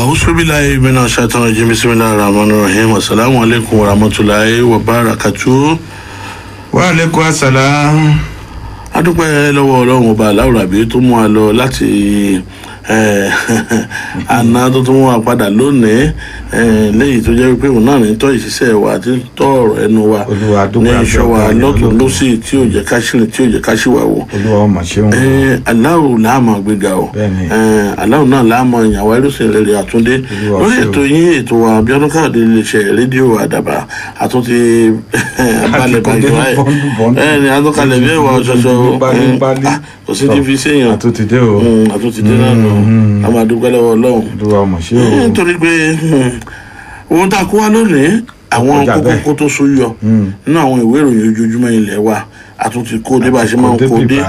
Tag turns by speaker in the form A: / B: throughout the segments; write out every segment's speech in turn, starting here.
A: Auzubillahi minash shaitanir rajim. Bismillahir rahmanir rahim. Assalamu alaikum wa rahmatullahi wa barakatuh.
B: Wa alaikum assalam.
A: Adúpẹ́ lọ́wọ́ Ọlọ́run Ọba Aláwùrábí tó mú wa lọ láti àná tó mú wa padà lónìí lẹ́yìn tó jẹ́ pé òun náà ní tọ́ ìṣiṣẹ́ wa àti tọ́ ọ̀rọ̀ ẹnu wa ní ìṣọ́ wa lọ́tún lọ́sì tí ò jẹ́ ká ṣìrìn tí ò jẹ́ ká ṣìwà wò.
B: Olúwa ọmọ ṣeun.
A: Aláwù láàmú gbéga o. Aláwù náà láàmú ìyàwó ẹrúsìn rere àtúndé lórí ètò yín ètò wa Abíọ́dún Káyọ̀dé iléeṣẹ́ rédíò Àdàbà àtúntì balẹ̀ bàjẹ́ báyìí àtúnkalẹ̀ bí ẹ̀wà ọ̀ṣọ́ṣọ́ kò sí ti fi séèyàn
B: àtúntìdé o
A: àtúntìdé náà nù a máa dúpẹ́ lọ́wọ́ Ọlọ́run.
B: Olúwa ọmọ ṣeun.
A: Nítorí pé ohun tá a kó wá lónìí àwọn kókó tó súyọ nínú àwọn ìwé ìròyìn ojoojúmọ́ ilẹ̀ wa àtúntì kó dé bá a ṣe máa ń kó dé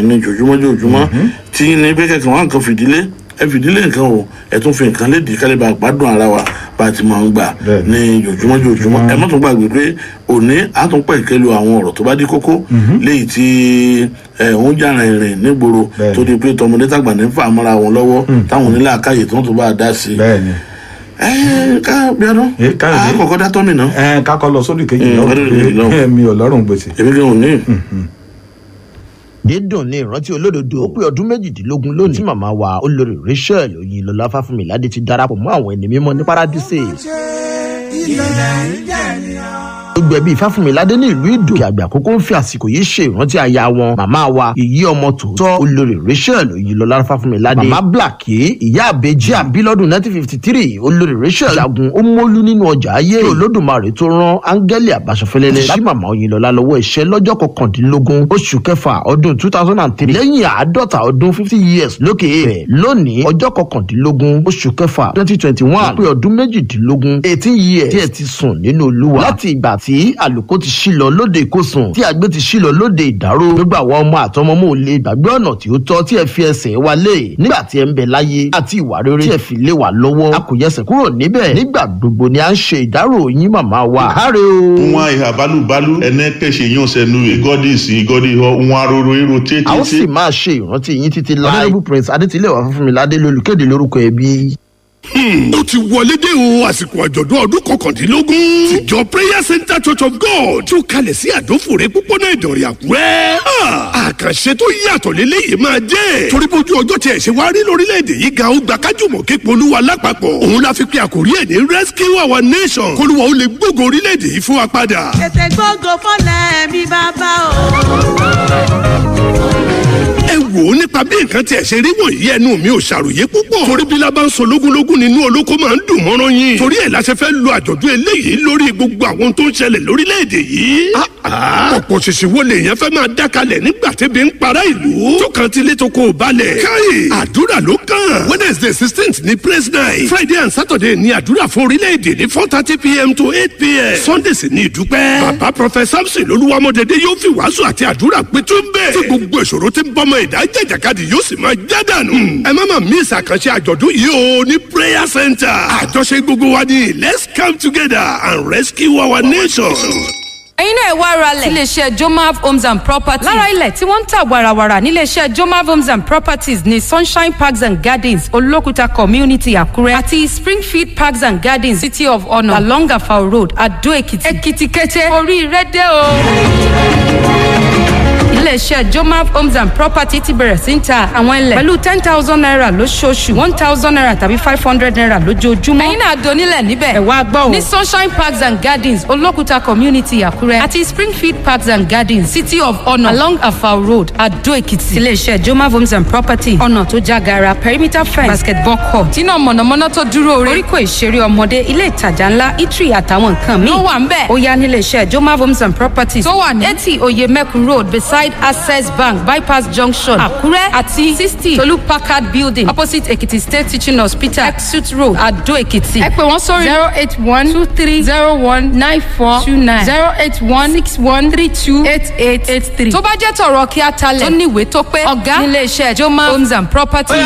A: ní ojoojúmọ́ tí ní pé kẹ̀kẹ́ wọn kàn fìdílé ẹ fìdílé nǹkan o ẹ tún fi nǹkan lédìí kálí bá gbádùn ara wa bá a ti máa ń gbà ní ojoojúmọ́ ẹ má tún gbàgbé pé òní a tún pẹ̀ kẹ́lu àwọn ọ̀rọ̀ tó bá dí kókó léyìí tí òun jára ìrìn nígboro tó di pé tọmọdé tàgbà ní fà mọ́ra wọn lọ́wọ́ táwọn onílé àkáyè tó ń tó bá a dá sí i. Ká Bíọ́dún àkọ́kọ́ dá tọ́mì náà.
B: Ká kọ́ lọ sórí kejì náà mi ò lọ́rùn gbèsè.
A: èmi kì í ní.
C: dídùn ní ìrántí olódodo ó pé ọdún méjìdínlógún lónìí tí màmá wa olórí Rachel Oyinlọlá Fáfúnmiládé ti darapọ̀ mọ́ àwọn ẹni mímọ́ ní Paradíṣe. gbogbo ẹbí Fáfúnmiládé ní ìlú Ìdó kí àgbà àkókò ń fi àsìkò yìí ṣe ìrántí aya wọn màmá wa ìyí ọmọ tòótọ́ olórí Rachel Oyinlọlá Fáfúnmiládé. màmá Blackie ìyá àbèjì àbí lọ́dún 1953 olórí Rachel jagun ó mólú nínú ọjà ayé Olódùmarè tó rán áńgẹ́lì àbáṣọfẹ́lẹ́lẹ́ sí màmá Oyinlọlá lọ́wọ́ iṣẹ́ lọ́jọ́ 19 oṣù kẹfà ọdún 2003 lẹ́yìn 50 ọdún 50 years lókè rẹ̀ lónìí ọjọ́ 19 oṣù kẹfà 2021 pé ọdún méjìdínlógún 18 years tí ẹ ti sùn nínú Olúwa láti ìgbà tí àlùkò ti ṣí lọ lóde ìkósùn tí àgbẹ̀ ti ṣí lọ lóde ìdárò gbogbo àwọn ọmọ àtọmọ mò ń lè gbàgbé ọ̀nà tí ó tọ́ tí ẹ fi ẹsẹ̀ wa lé nígbà tí ẹ ń bẹ láyé àti ìwà rere tí ẹ fi lé wa lọ́wọ́ a kò yẹsẹ̀ kúrò níbẹ̀ nígbà gbogbo ni à ń ṣe ìdárò yín màmá wa. káre o.
D: wọn ìhà balùbalù ẹnẹ kẹsẹ yàn sẹnu ìgọdì ìsìn ìgọdì wọn aroro èrò tètè.
C: a ó sì máa ṣe ìrántí yín títí láì. Honourable Prince Adétilẹ̀wá Fáfúnmiládé lolùkéde lórúkọ ẹbí.
E: ó ti wọlé dé o àsìkò àjọ̀dún ọdún 19 tìjọ Prayer Center Church of God tó kalẹ̀ sí Àdófòrè pópónà Ìdànrè Àkúrẹ́. àkànṣe tó yàtọ̀ lélẹ́yìí máa jẹ́ torí bójú ọjọ́ tí ẹ̀ ṣe wá rí lórílẹ̀‐èdè yìí ga ó gba kájùmọ̀ képe Olúwa lápapọ̀ òun la fi pe àkórí ẹ̀ ní Rescue Our Nation kólúwa ó lè gbógo orílẹ̀‐èdè yìí fún wa padà.
F: tètè gbógo fọlẹ̀ mi bàbá o.
E: ẹ wò ó nípa bí nǹkan tiẹ̀ ṣe rí wọ̀nyí ẹnu mi ò ṣàròyé púpọ̀ torí bí lábá ń sọ lógúnlógún nínú olóko máa ń dùn mọ́rán yín torí ẹ̀ la ṣe fẹ́ lo àjọ̀dún eléyìí lórí gbogbo àwọn tó ń ṣẹlẹ̀ lórílẹ̀‐èdè yìí. ọ̀pọ̀ ṣèṣì wo lèèyàn fẹ́ máa dákalẹ̀ nígbà tẹ́bi ń para ìlú tó kàn ti létò kó o balẹ̀. káyì àdúrà ló kàn Wednesday 16th ní praise night Friday and Saturday ní àdúrà fún orílẹ̀‐èdè ní 4:30 p.m. to 8 p.m. Sunday sì ní ìdúpẹ́. bàbá Prophet Samson Olúwamọ́dédé yóò fi wàásù àti àdúrà pétú ń bẹ̀ tí gbogbo ìṣòro tí ń bọ́mọ ìdá jẹ̀jàkadì yóò sì máa jádànù. ẹ má mà miss àkànṣe àjọ̀dún yìí o ní Prayer Center. àjọṣe gbogbo wa ni let's come together and rescue our nation.
G: ẹ̀yin náà ẹ wá ralẹ̀ níléeṣẹ́ Jomaf Homes and Properties. lára ilẹ̀ tí wọ́n ń tà wàràwàrà níléeṣẹ́ Jomaf Homes and Properties ní Sunshine Parks and Gardens Olókùta Community Àkúrẹ́ àti Springfield Parks and Gardens City of Honour along Afao Road Adó Èkìtì. èkìtì kété oríire dé o. iléeṣẹ́ Jomaf Homes and Property ti bẹ̀rẹ̀ sí ń ta àwọn ilẹ̀ pẹ̀lú 10,000 naira lóṣooṣù 1,000 naira tàbí 500 naira lójoojúmọ́. ẹ̀yin náà donílẹ̀ níbẹ̀ ẹ̀ wá gbọ́ o. ní Sunshine Parks and Gardens Olókùta Community Àkúrẹ́ àti Springfield Parks and Gardens City of Honour along Afao Road Adó Èkìtì. iléeṣẹ́ Jomaf Homes and Property ọ̀nà tó jágara perimeter fence basketball court iná mọ̀nàmọ́ná tó dúró re oríkò ìṣeré ọmọdé ilé ìtajà ńlá eatery àtàwọn nǹkan míì. ló wà ń bẹ̀ ó yá níléeṣẹ́ Jomaf Homes and Properties tó wà ní 80 Oyemekun Road beside Access Bank Bypass Junction Àkúrẹ́ àti 60 Tolu Packard Building opposite Ekiti State Teaching Hospital Exit Road Adó Èkìtì. ẹ pè wọ́n sórí 08123019429 08161328883. tó bá jẹ́ tọ̀rọ̀ kí a talẹ̀ tó níwèé tó pé ọ̀gá nílé iṣẹ́ Jomaf Homes and Properties.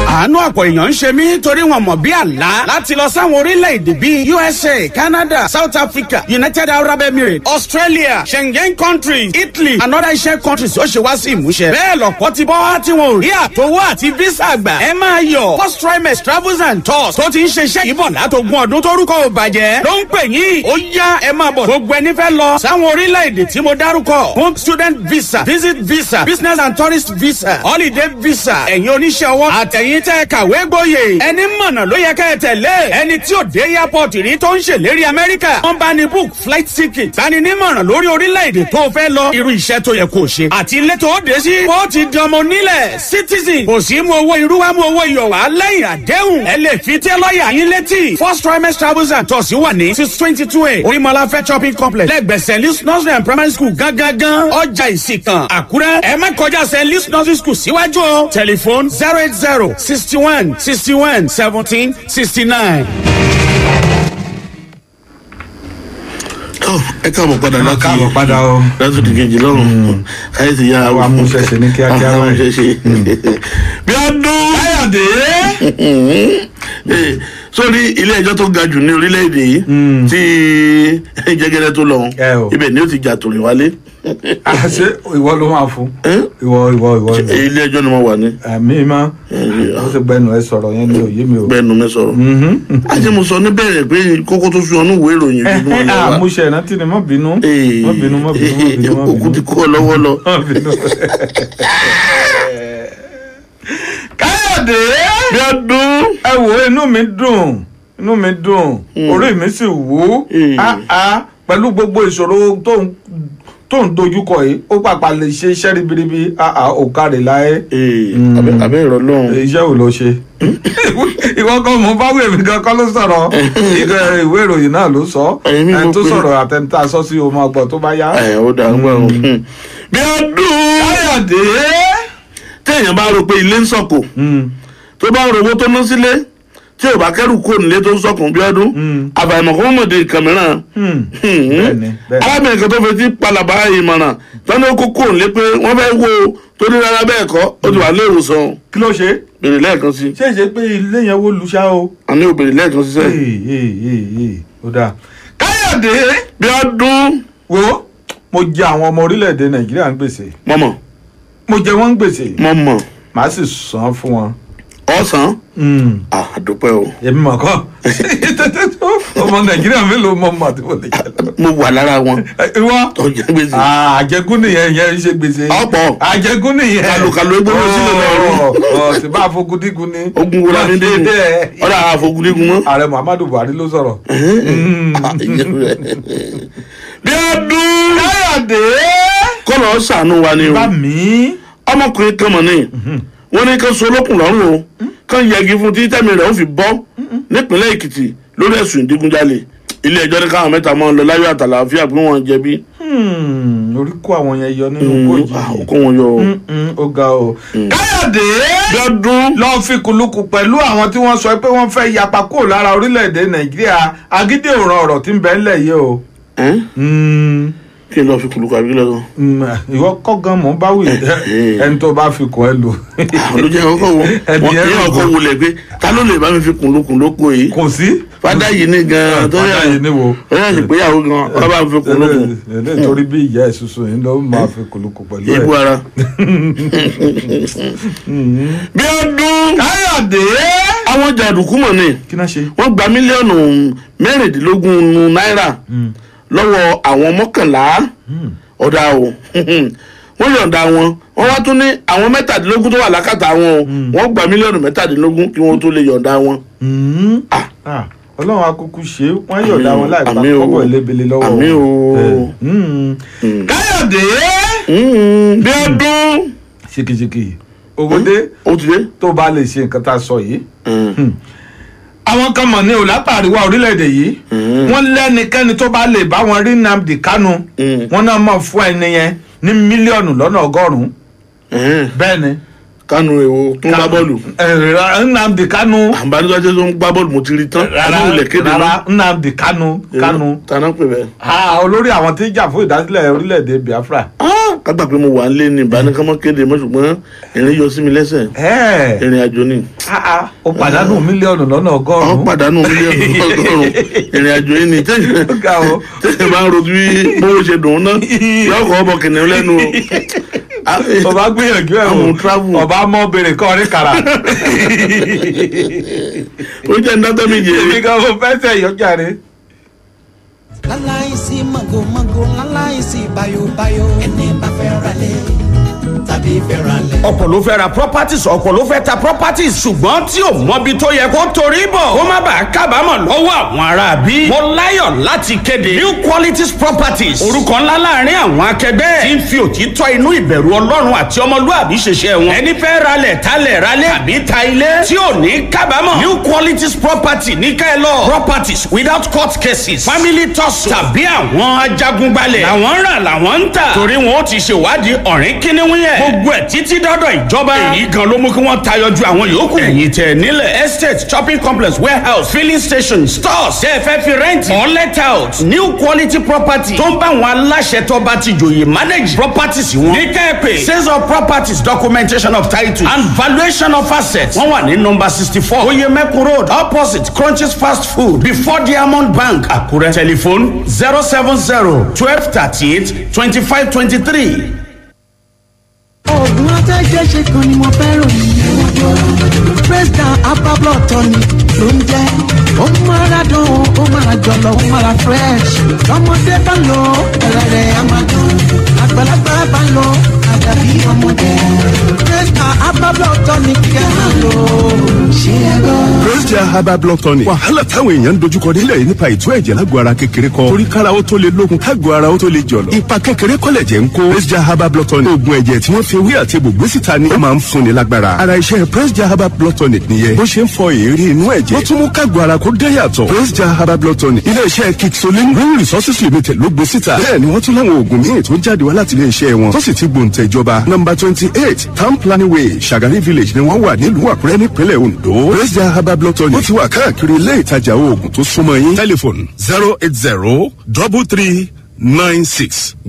H: àánú ọ̀pọ̀ èèyàn ń ṣe mí torí wọn mọ̀ bí àlá láti lọ sáwọn orílẹ̀-èdè bíi USA, Canada, South Africa, United Arab Emirates, Australia, Schengen countries, Italy, another Asian countries ó ṣe wá sí ìmúṣẹ. bẹ́ẹ̀ lọ̀pọ̀ ti bọ́ tí wọn ò rí àtọwọ́ àti visa gbà. ẹ máa yọ̀ first trimester travels and tours tó ti ń ṣiṣẹ́ ìbọn látogún ọdún tórúkọ ò bàjẹ́ ló ń pè yín. ó yá ẹ máa bọ̀ gbogbo ẹni fẹ́ lọ sáwọn orílẹ̀-èdè tí mo dárúkọ fún student visa visit visa business and tourist visa holiday visa ẹ̀yin oníṣẹ́ ọwọ́ àtẹ̀yìn tẹ́ kàwé gboyè ẹni mọ̀nà ló yẹ kẹ́ ẹ tẹ̀lé ẹni tí ò dé airport rí tó ń ṣèlérí Amẹ́ríkà wọ́n bá ní book flight ticket tani nímọ̀ràn lórí orílẹ̀-èdè tó fẹ́ lọ irú iṣẹ́ tó yẹ kó ṣe àti ilé tó dé sí ó ti di ọmọ onílẹ̀ citizen kò sí mú owó irú wa mú owó iyọ̀ wá lẹ́yìn àdéhùn ẹ lè fi tẹ́ lọ́ọ̀yà yín létí first trimester travels and tours wà ní 622 orímọ̀lá fẹ́ shopping complex lẹ́gbẹ̀ẹ́ st louis nursery and primary school gángan ọjà ìsìnkàn Àkúrẹ́ ẹ má kọjá st louis nursery school síwájú o telephone 080 61 61 17 69.
A: ẹ káàbọ̀ padà láti
B: káàbọ̀ padà o
A: láti òdì kejì lọ́rùn káyé ti yá
B: àwọn amúṣẹ́ṣe ní kíákíá
A: àwọn amúṣẹ́ṣe bí ọdún
B: Káyọ̀dé
A: sórí ilé ẹjọ́ tó ga jù ní orílẹ̀-èdè yìí tí Jẹ́gẹ́dẹ́ tó lọ ibẹ̀ ni ó ti jà tòrìn wálé.
B: ṣé ìwọ ló máa fún ìwọ
A: ilé ẹjọ́ ni mo wà ní.
B: àmì má ó sì gbẹnu ẹ sọ̀rọ̀ yẹn ní òye mi o.
A: gbẹnu mi sọ̀rọ̀ àti mo sọ níbẹ̀rẹ̀ pé kókó tó sun ọ̀nù ìwé ìròyìn ojú wọn lọ wa.
B: àmúṣe ìrántí ni má bínú
A: òkú ti kó ọ lọ́wọ́ lọ.
B: Káyọ̀dé
A: bí ọdún
B: ẹ wo inú mi dùn orí mi sì wú pẹ̀lú gbogbo ìṣòro tó ń dojúkọ yìí ó pàpà lè ṣe iṣẹ́ ribiribi òkàrè láyé.
A: àbẹ́ ìrọ̀lọ́run.
B: iṣẹ́ wo ló ṣe. ìwọ kan mo bá wèmí gan kọ́ ló sọ̀rọ̀ ìwé ìròyìn náà ló sọ ẹni tó sọ̀rọ̀ àtẹnitá sọ sí ọmọ ọgbọ̀n tó bá yá.
A: ó dà ń gbọ́ bí ọdún
B: Káyọ̀dé
A: téèyàn bá rò pé ilé ń sọ̀kò tó bá rò owó tó ná sílé tí ò bá kẹ́rù kó nílé tó ń sọ̀kùn bí ọdún àbàìmọ̀ kó mọ̀dé nǹkan mìíràn arábìnrin kan tó fi ti palàbà ìmọ̀ràn tọ́ni ó kó kó nílé pé wọ́n fẹ́ wo torí rárá bẹ́ẹ̀ kọ́ ó ti wà lé ìwòsàn.
B: kí ló ṣe.
A: bèrè lẹ́ẹ̀kan sí.
B: ṣé ìṣe pé ilé yẹn wó lu ṣá o.
A: àní ò bèrè lẹ́ẹ̀kan sí sẹ́yìn.
B: ó dáa. Káyọ̀dé
A: bí ọdún.
B: wo mo jẹ àwọn ọmọ orílẹ̀-èdè Nàìjíríà ń gbèsè.
A: mọ̀mọ̀.
B: mo jẹ wọ́n ń gbèsè.
A: mọ̀mọ̀.
B: màá sì san fún wọn.
A: ọ̀sán. àdúpẹ́ o.
B: èmi mọ̀ kọ́ ọmọ Nàìjíríà mélòó mọ̀ mọ̀ àti wọlé jẹ lọ.
A: mo wà lára wọn.
B: ìwọ
A: ọjà gbèsè.
B: àjẹkùn nìyẹn yẹn ṣe gbèsè.
A: ọ̀pọ̀
B: àjẹkùn nìyẹn.
A: kàlùkàlù egbòho sílẹ̀ lọ́rùn.
B: sì bá àfogundígun ni.
A: ogun wo la ní dé ọ̀dà àfogundígun mọ́.
B: ààrẹ Muhammadu Buhari ló sọ̀rọ̀.
A: bí ọdún.
B: Káyọ̀dé
A: kọ́lọ̀ ṣàánú wa ni o.
B: bá mi.
A: ọmọkùnrin kan mọ̀ ní wọ́n ní kán so olókùn lọ́rùn o kán yẹgi fún tí tẹ́mi rẹ̀ ó fi bọ́ nípínlẹ̀ Èkìtì lórí ẹ̀sùn ìdígunjalè ilé ẹjọ́ ní káwọn mẹ́ta máa ń lọ láyọ̀ àtàlàáfíà pé wọ́n jẹ̀bi.
B: orí kó àwọn yẹn yọ nínú kó yìí.
A: kó wọn yọ o.
B: ó ga o. Káyọ̀dé
A: lọ́dún.
B: lọ́ọ́ fi kùlùkù pẹ̀lú àwọn tí wọ́n sọ pé wọ́n fẹ́ yapa kúrò lára orílẹ̀-èdè Nàìjíríà agídé òran ọ̀rọ̀ tí ń bẹ ńlẹ̀ yìí o.
A: kí n lọ fi kùlùkù àbí lọ́dún.
B: ìwọ kọ́ gan mọ̀ bá wì ẹni tó bá fi kùn ẹ lò.
A: olùjẹ́ ọkọ̀ wo wọ́n ní ọkọ̀ wo lẹ̀ pé ta ló lè bá mi fi kùlùkù lóko yìí.
B: kò sí.
A: fada yìí ní gan-an tó
B: fada yìí ní wo.
A: ó yà sí pé ìyàwó gan-an wọ́n bá mi fi kùlùkù.
B: nítorí bí ìyá ẹ̀ ṣoṣo yìí ló máa fi kùlùkù pẹ̀lú ẹ̀.
A: ibu ara. bí ọdún.
B: Káyọ̀dé.
A: àwọn jàǹdùkú mọ̀ ni
B: kí náà ṣe.
A: wọ́n gba mílíọ̀nù 16 náírà lọ́wọ́ àwọn 11 ọ̀dà o wọ́n yọ̀ǹda wọn wọ́n wá tún ní àwọn 17 tó wà lákàtà wọn o wọ́n gba mílíọ̀nù 17 kí wọ́n tó lè yọ̀ǹda wọn.
B: Ọlọ́run akúkú ṣe wọ́n yọ̀ǹda wọn láì bá kọ́bọ̀ elébele lọ́wọ́.
A: àmín o.
B: Káyọ̀dé.
A: bí ọdún.
B: ṣìkìṣìkì owó dé tó bá lè ṣe nǹkan tá a sọ yìí. àwọn kan mọ̀ ní olátàríwá orílẹ̀-èdè yìí wọ́n lẹ́nikẹ́ni tó bá lè bá wọn rí Nnamdi Kanu wọ́n náà mọ̀ fún ẹni yẹn ní mílíọ̀nù lọ́nà 100. bẹ́ẹ̀ ni
A: Kánú èwo tó ń gbá bọ́ọ̀lù.
B: Nnamdi Kanu.
A: àǹbáníjọ́ tó ń gbá bọ́ọ̀lù mo ti rí tán.
B: rárá Nnamdi Kanu.
A: tànà pè bẹ́ẹ̀.
B: olórí àwọn tí ń jà fún ìdásílẹ̀ orílẹ̀-èdè Biafra.
A: kágbà pé mo wà ń lé ní ìbánikánmọ́ kéde mọ́ ṣùgbọ́n ìrìn yọ sí mi lẹ́sẹ̀. ìrìn àjò ni.
B: ó pàdánù mílíọ̀nù lọ́nà ọgọ́rùn-ún.
A: ó pàdánù mílíọ̀nù lọ́nà ọgọ́rùn-ún. ìrìn àjò yìí ni tẹ́yìn bá ń rojú bí bówó ṣe dùn ún ná yọkọ̀ ọbọ̀ kìnìún lẹ́nu o.
B: ọba gbìyànjú ẹ̀ wò ọba mọ bèrè kọ́ ní kàrà.
A: ó jẹ́ ndátọ́ mi jẹ́.
B: èmi kan mo fẹ́ sẹ́ yọjà rẹ.
I: láláìsí màgòmágó láláìsí báyòbáyò ẹni bá fẹ́ ra lé tàbí fẹ́ ra lẹ̀.
H: ọ̀pọ̀ ló fẹ́ ra properties ọ̀pọ̀ ló fẹ́ ta properties ṣùgbọ́n tí ò mọbi tó yẹ kó torí bọ̀ kó má bàa kábàámọ̀ lọ́wọ́ àwọn ará bí. mo láyọ̀ láti kéde new qualities properties orúkọ ńlá láàrin àwọn akẹgbẹ́ tí ń fi òtítọ́ inú ìbẹ̀rù ọlọ́run àti ọmọlúàbí ṣiṣẹ́ wọn. ẹni fẹ́ ralẹ̀ talẹ̀ ralẹ̀ tàbí ta ilé tí ò ní kábàámọ̀ new qualities property ní ká ẹ lọ. properties without court cases family tussle tàbí àwọn ajagunbalẹ̀ làwọn ń rà làwọn ń tà torí wọn ó ti ṣèwádìí ọ̀rìn kíníwín yẹn gbogbo ẹ̀ títí dọ́dọ̀ ìjọba. èyí gan ló mú kí wọ́n tayọ ju àwọn yòókù. ẹ̀yin tẹ̀ nílẹ̀ estate shopping complex warehouse filling station stores tẹ́ ẹ fẹ́ fi rent or let out new quality property tó ń bá àwọn aláṣẹ tó bá ti jòyè manage properties wọn. ní kẹ́ẹ̀pẹ́ sales of properties documentation of title and valuation of assets. wọ́n wà ní number 64 oyemekun road opposite crunches fast food before diamond bank àkúrẹ́ telephone 070-1238-2523.
I: oògùn atẹ́jẹ́sẹ̀ kan ni mo fẹ́ ròyìn president apablo tọ́ni ló ń jẹ́ ó mára dán ó mára jọlọ ó mára fresh ọmọdé bá lọ ẹlẹ́rẹ̀ amadán àgbàlagbà bá lọ àdàbí ọmọdé president apablo tọ́ni kẹ́ máa lò ṣé ẹ gbọ́.
E: president herbal blood tonic wàhálà táwọn èèyàn ń dojúkọ nílẹ̀ yìí nípa ìtú ẹ̀jẹ̀ lágọ̀ọ́ ara kékeré kọ́ torí kára ó tó lè lókun kágọ̀ọ́ ara ó tó lè jọ̀lọ̀ ipa kékeré kọ́lẹ̀ jẹ́ ń kó president herbal blood tonic oògùn ẹ̀jẹ̀ tí wọ́n fi ewé àti egbò gbé síta ni ó máa ń fúnni lágbára ara iṣẹ́ president herbal blood tonic nìyẹn bó ṣe ń fọ èérí inú ẹ̀jẹ̀ ó tún mú kágọ̀ọ́ ara kó dá yàtọ̀ president herbal blood tonic ilé iṣẹ́ kiksolin green resources limited ló gbé síta bẹ́ẹ̀ ni wọ́n tún láwọn oògùn míì tó jáde wá láti ilé iṣẹ́ wọn tó sì ti gbòǹtẹ̀ ìjọba number 28 town planning way Shagari village ni wọ́n wà nílùú Àkúrẹ́ nípínlẹ̀ Ondo president herbal blood tonic ó ti wà káàkiri ilé ìtajà oògùn tó súnmọ́ yín tẹlifon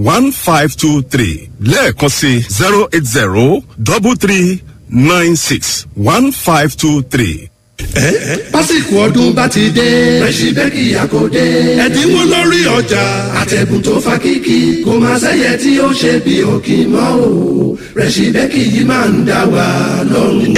E: 080-3396-1523 lẹ́ẹ̀kan sí 080-3396-1523.
J: Pásìkò ọdún bá ti dé Rẹ̀ṣíbẹ́kì àkódé ẹ̀dínwó lórí ọjà àtẹ̀bùn tó fa kíkì kò máa sẹ́yẹ tí ó ṣe bí òkì mọ́ o Rẹ̀ṣíbẹ́kì yìí máa ń dá wa lọ́rùn.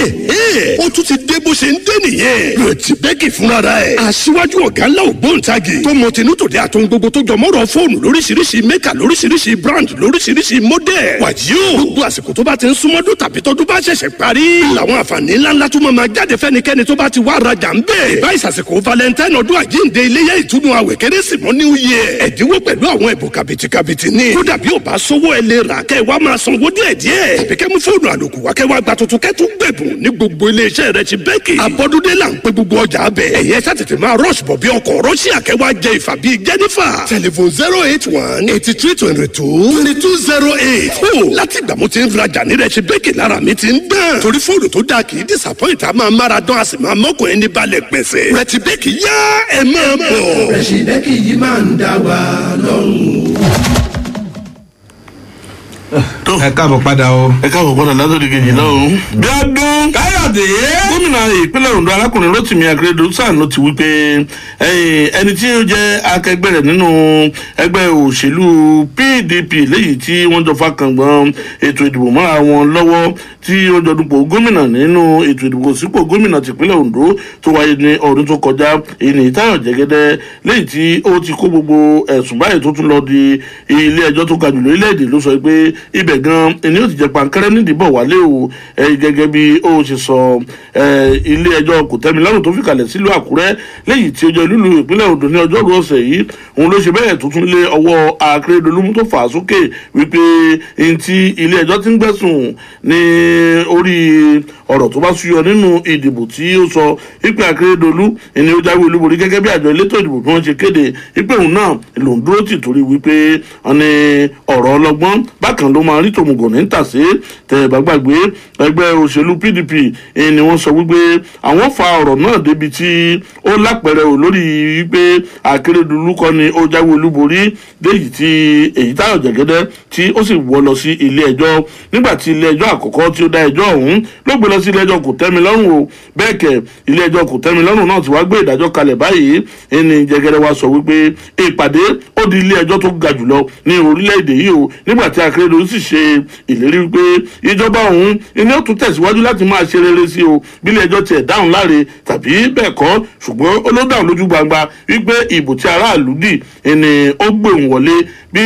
E: ó tún ti dé bó ṣe ń dé nìyẹn Rẹ̀ṣíbẹ́kì fúnra ẹ̀ aṣíwájú ọ̀gá ńlá ògbóǹtagì tó mọ tinútòdé àtọ́n gbogbo tó jọ mọ́rọ̀ fóònù lóríṣiríṣi mẹ́kà lóríṣiríṣi brand lóríṣiríṣi model wàjí o gbogbo àsìkò tó bá ti ń súnmọ́dún tàbí tọdún bá ṣẹ̀ṣẹ̀ parí làwọn àǹfààní ńláńlá tó máa jáde fẹ́nikẹ́ni tó bá ti wá rajà ń bẹ̀. ìbá ìsàsìkò valentine ọdún àjíǹde iléyà ìtúnu àwẹ̀ kérésìmọ́ new year. ẹ̀dínwó pẹ̀lú àwọn ẹ̀bùn kàbìtìkàbìtì ni. kódà bí o bá sówó ẹ lè rà kẹ́ ẹ wá máa sanwó díẹ̀díẹ̀. tàbí kẹ́ mú fóònù àlòkù wá kẹ́ wá gba tuntun kẹ́ tún gbẹ̀bùn ní gbogbo iléeṣẹ́ Rẹ̀ṣíbẹ́kì. abọ́dúndé là ń pe gbogbo ọjà bẹ̀. ẹ̀yẹ sátìtì máa rush bọ̀ bí ọkọ̀ rọ́ṣíà kẹ́ wá jẹ ìfà bíi Jennifer.
J: telephone 081-8322-2208.
E: ó láti ìgbà mo ti ń rajà ní Rẹ̀ṣíbẹ́kì lára mi ti ń dán. torí fóònù tó dáa kì í disappoint a máa mára dán a sì máa mọ́kùnrin ní balẹ̀ pẹ̀sẹ̀. Rẹ̀ṣíbẹ́kì yá ẹ máa bọ̀.
J: Rẹ̀ṣíbẹ́kì yìí máa ń dá wa lọ́rùn.
B: ẹ káàbọ̀ padà o.
A: ẹ káàbọ̀ padà látòdì kejì náà o. bí ọdún
B: Káyọ̀dé.
A: gómìnà ìpínlẹ̀ Ondo arákùnrin Rotimi Akeredolu sàánú ti wí pé ẹni tí ó jẹ́ akẹgbẹ́ rẹ̀ nínú ẹgbẹ́ òṣèlú PDP léyìí tí wọ́n jọ fakàngbọ̀n ètò ìdìbò mọ́ra wọn lọ́wọ́ tí ó jọ dupò gómìnà nínú ètò ìdìbò sípò gómìnà tìpínlẹ̀ Ondo tó wáyé ní ọdún tó kọjá ìní Táyọ̀ Jẹ́gẹ́dẹ́ léyìí tí ó ti kó gbogbo ẹ̀sùn báyìí tó tún lọ di ilé ẹjọ́ tó ga jù lórílẹ̀‐èdè ló sọ pé ibẹ̀ gan ni ó ti jẹ́ pankẹ́rẹ́ nídìíbọ̀ wálé o gẹ́gẹ́ bí ó ṣe sọ ilé ẹjọ́ kòtẹ́milọ́rùn tó fìkàlẹ̀ sílùú Àkúrẹ́ léyìí tí ó jẹ́ lúlù ìpínlẹ̀ Ondo ní ọjọ́rú ọ̀sẹ̀ yìí òun ló ṣe bẹ́ẹ̀ tó tún lé ọwọ́ Akeredolu mú tó fà á sókè wípé ẹni tí ilé ẹjọ́ ti ń gbẹ̀sùn ní orí ọ̀rọ̀ tó bá súyọ nínú ìdìbò tí ó sọ wípé Akeredolu ẹni ó jáwé olúborí gẹ́gẹ́ bí àjọ elétò ìdìbò bí wọ́n ṣe kéde wípé òun náà lòún dúró tì torí wípé ọ̀nì ọ̀rọ̀ ọlọ́gbọ́n bá bákan ló máa rí tòmùgọ̀ ní tàsé tẹ̀ bá gbàgbé ẹgbẹ́ òṣèlú PDP ni wọ́n sọ wípé àwọn fa ọ̀rọ̀ náà débi tí ó lápẹẹrẹ ò lórí wípé Akérédolú kọ́ ni ó jáwé olúborí léyìí tí Èyítáyọ̀ Jẹ̀gẹ́dẹ́ tí ó sì wọ́ lọ sí ilé ẹjọ́ nígbà tí ilé ẹjọ́ àkọ́kọ́ tí ó dá ẹjọ́ ọ̀hún ló gbé lọ sí ilé ẹjọ́ kòtẹ́milọ́rùn o bẹ́ẹ̀ kẹ̀ ilé ẹjọ́ kòtẹ́milọ́rùn náà ti wá gbé ìdájọ́ kalẹ̀ báyìí ẹni Jẹ̀gẹ́dẹ́ wá sọ wípé ìpàdé ó di ilé ẹjọ́ tó ga jùlọ ní orílẹ̀-èdè yìí o nígbà tí Akérédolú sì ṣe ìlérí wípé ìjọba òun ni ó tún tẹ̀síwájú láti máa ṣe rere sí o bí ilé ẹjọ́ tiẹ̀ dáhùn láre tàbí bẹ́ẹ̀ kọ́ ṣùgbọ́n ó ló dáhùn lójú gbangba wípé ìbò tí aráàlú dì ni ó gbé òun wọlé bí